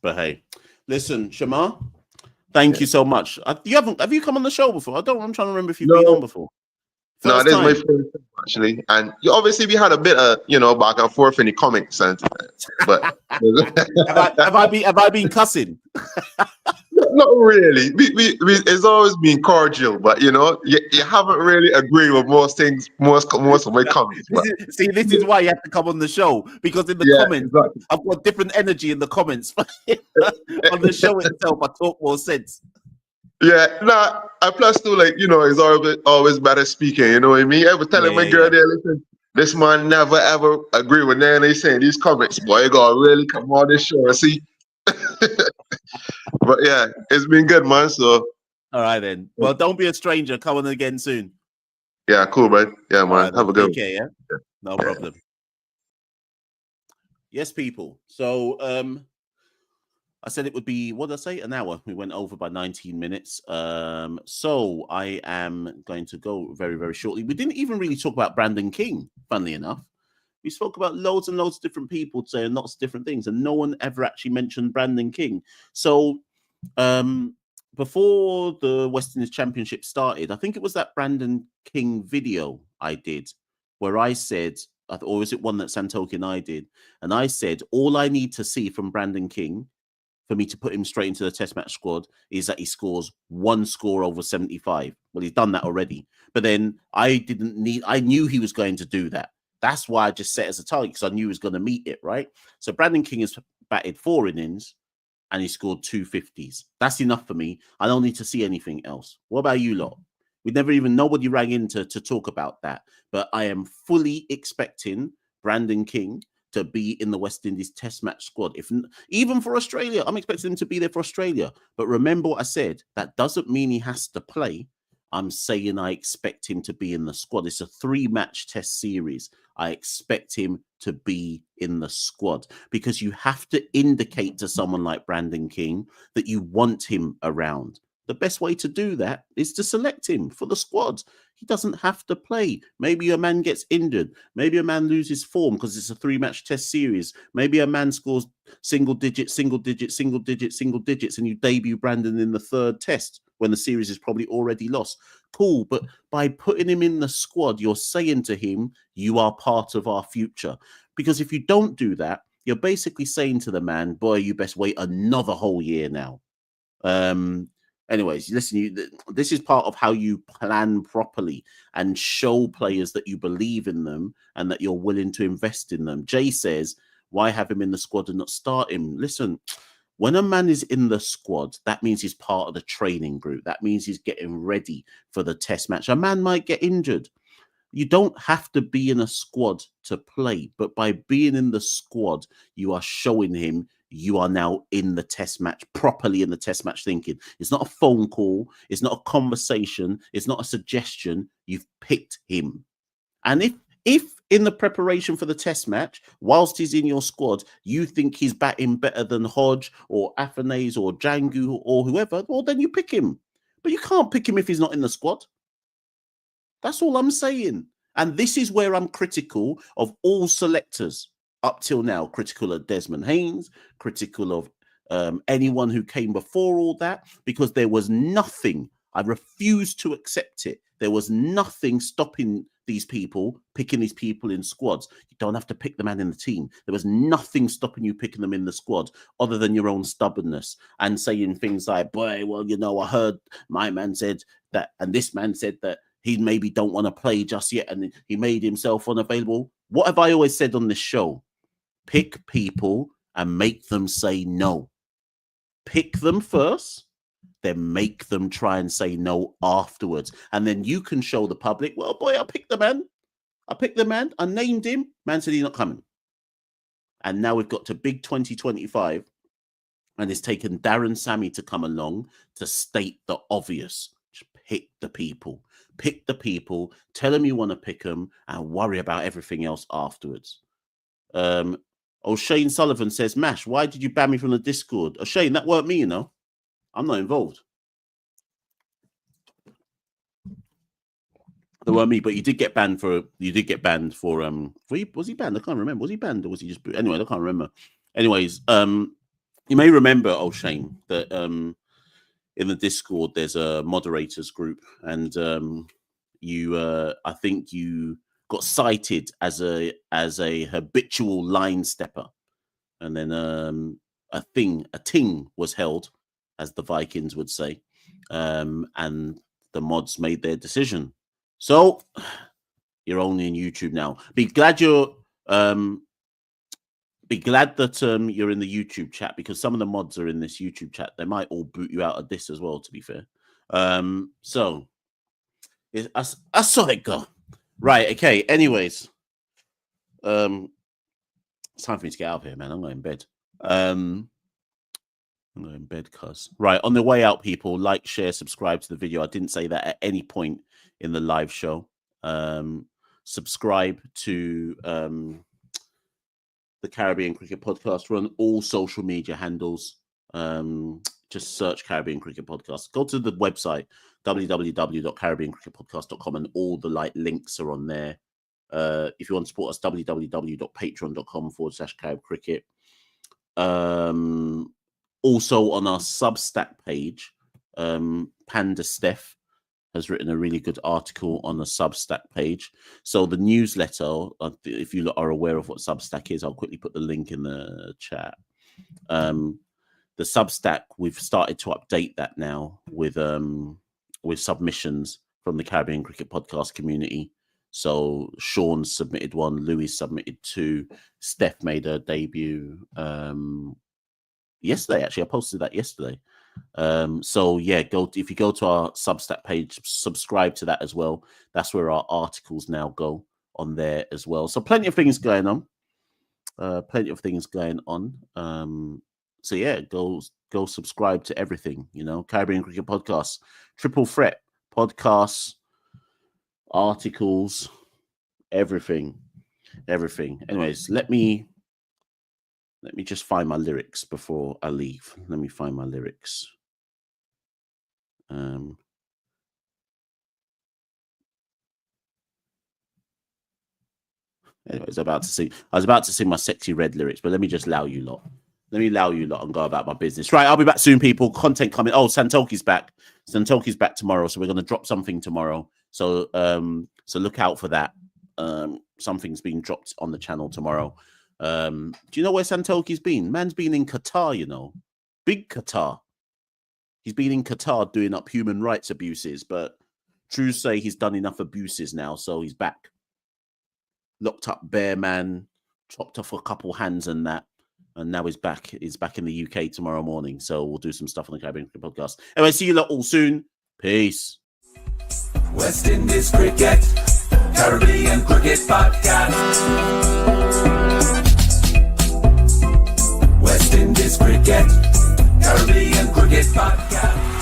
hey, listen, Shamar, thank you so much. Have you come on the show before? I'm trying to remember if you've been on before. No, this is my first time, actually. And obviously we had a bit of, back and forth in the comments, but have I been cussing? Not really. We it's always been cordial, but you haven't really agreed with most things, most of my comments. This is why you have to come on the show, because in the comments, exactly. I've got different energy in the comments. On the show itself, I talk more sense. Yeah, and plus too, like, it's always better speaking, you know what I mean? I was telling my girl there, listen, this man never ever agree with them. They saying these comments, boy, you gotta really come on this show and see. But yeah, it's been good, man. So all right then. Well, don't be a stranger. Come on again soon. Yeah, cool, man. Yeah, man. Right, have a good one. Take care, yeah? No problem. Yes, people. So I said it would be, what did I say? An hour. We went over by 19 minutes. So I am going to go very, very shortly. We didn't even really talk about Brandon King, funnily enough. We spoke about loads and loads of different people saying lots of different things, and no one ever actually mentioned Brandon King. So before the West Indies Championship started, I think it was that Brandon King video I did where I said, or was it one that Santoki and I did? And I said, all I need to see from Brandon King for me to put him straight into the test match squad is that he scores one score over 75. Well, he's done that already. But then I knew he was going to do that. That's why I just set as a target, because I knew he was going to meet it, right? So Brandon King has batted 4 innings and he scored 2 50s. That's enough for me. I don't need to see anything else. What about you lot? Nobody rang in to talk about that. But I am fully expecting Brandon King to be in the West Indies test match squad. Even for Australia, I'm expecting him to be there for Australia. But remember what I said, that doesn't mean he has to play. I'm saying I expect him to be in the squad. It's a 3-match test series. I expect him to be in the squad, because you have to indicate to someone like Brandon King that you want him around. The best way to do that is to select him for the squad. He doesn't have to play. Maybe a man gets injured. Maybe a man loses form because it's a 3-match test series. Maybe a man scores single digits, and you debut Brandon in the 3rd test when the series is probably already lost. Cool, but by putting him in the squad, you're saying to him, you are part of our future. Because if you don't do that, you're basically saying to the man, boy, you best wait another whole year now. Anyways, listen, this is part of how you plan properly and show players that you believe in them and that you're willing to invest in them. Jay says, why have him in the squad and not start him? Listen, when a man is in the squad, that means he's part of the training group. That means he's getting ready for the test match. A man might get injured. You don't have to be in a squad to play, but by being in the squad, you are showing him you are now in the test match, properly in the test match thinking. It's not a phone call. It's not a conversation. It's not a suggestion. You've picked him. And if in the preparation for the test match, whilst he's in your squad, you think he's batting better than Hodge or Afanase or Django or whoever, well, then you pick him. But you can't pick him if he's not in the squad. That's all I'm saying. And this is where I'm critical of all selectors up till now. Critical of Desmond Haynes, critical of anyone who came before all that, because there was nothing. I refuse to accept it. There was nothing stopping these people picking these people in squads. You don't have to pick the man in the team. There was nothing stopping you picking them in the squad other than your own stubbornness and saying things like, boy, well, you know, I heard my man said that, and this man said that he maybe don't want to play just yet, and he made himself unavailable. What have I always said on this show? Pick people and make them say no. Pick them first, then make them try and say no afterwards. And then you can show the public, well, boy, I picked the man. I named him. Man said he's not coming. And now we've got to big 2025, and it's taken Darren Sammy to come along to state the obvious. Just pick the people. Pick the people. Tell them you want to pick them and worry about everything else afterwards. Shane Sullivan says, Mash, why did you ban me from the Discord? Shane, that weren't me, you know. I'm not involved. That weren't me, but you did get banned for. Was he banned? I can't remember. Was he banned or was he just? Anyway, I can't remember. Anyways, you may remember, Shane, that in the Discord there's a moderators group, and I think you got cited as a habitual line stepper, and then a ting was held, as the Vikings would say, and the mods made their decision. So you're only in YouTube now. Be glad that you're in the YouTube chat, because some of the mods are in this YouTube chat. They might all boot you out of this as well, to be fair. So I saw it go. Right, okay. Anyways, it's time for me to get out of here, man. I'm going in bed. Cuz. Right, on the way out, people, like, share, subscribe to the video. I didn't say that at any point in the live show. Subscribe to the Caribbean Cricket Podcast. We're on all social media handles. Just search Caribbean Cricket Podcast. Go to the website, www.caribbeancricketpodcast.com, and all the links are on there. If you want to support us, www.patreon.com/CaribCricket. Also on our Substack page, Panda Steph has written a really good article on the Substack page. So the newsletter, if you are aware of what Substack is, I'll quickly put the link in the chat. The Substack, we've started to update that now with submissions from the Caribbean Cricket Podcast community. So Sean submitted one, Louis submitted two, Steph made her debut yesterday. Actually, I posted that yesterday. So yeah, if you go to our Substack page, subscribe to that as well. That's where our articles now go on there as well. So plenty of things going on. So yeah, go subscribe to everything. You know, Caribbean Cricket Podcast, Triple Threat podcasts, articles, everything. Anyways, let me just find my lyrics before I leave. Let me find my lyrics. Anyways, I was about to sing my sexy red lyrics, but let me just allow you lot. Let me allow you lot and go about my business. Right, I'll be back soon, people. Content coming. Oh, Santoki's back. Santoki's back tomorrow, so we're going to drop something tomorrow. So look out for that. Something's being dropped on the channel tomorrow. Do you know where Santoki's been? Man's been in Qatar, you know. Big Qatar. He's been in Qatar doing up human rights abuses, but True say he's done enough abuses now, so he's back. Locked up bear man, chopped off a couple hands and that, and now he's back. He's back in the UK tomorrow morning, so we'll do some stuff on the Caribbean Cricket Podcast. Anyway, see you lot all soon. Peace. West Indies Cricket, Caribbean Cricket Podcast. West Indies Cricket, Caribbean Cricket Podcast.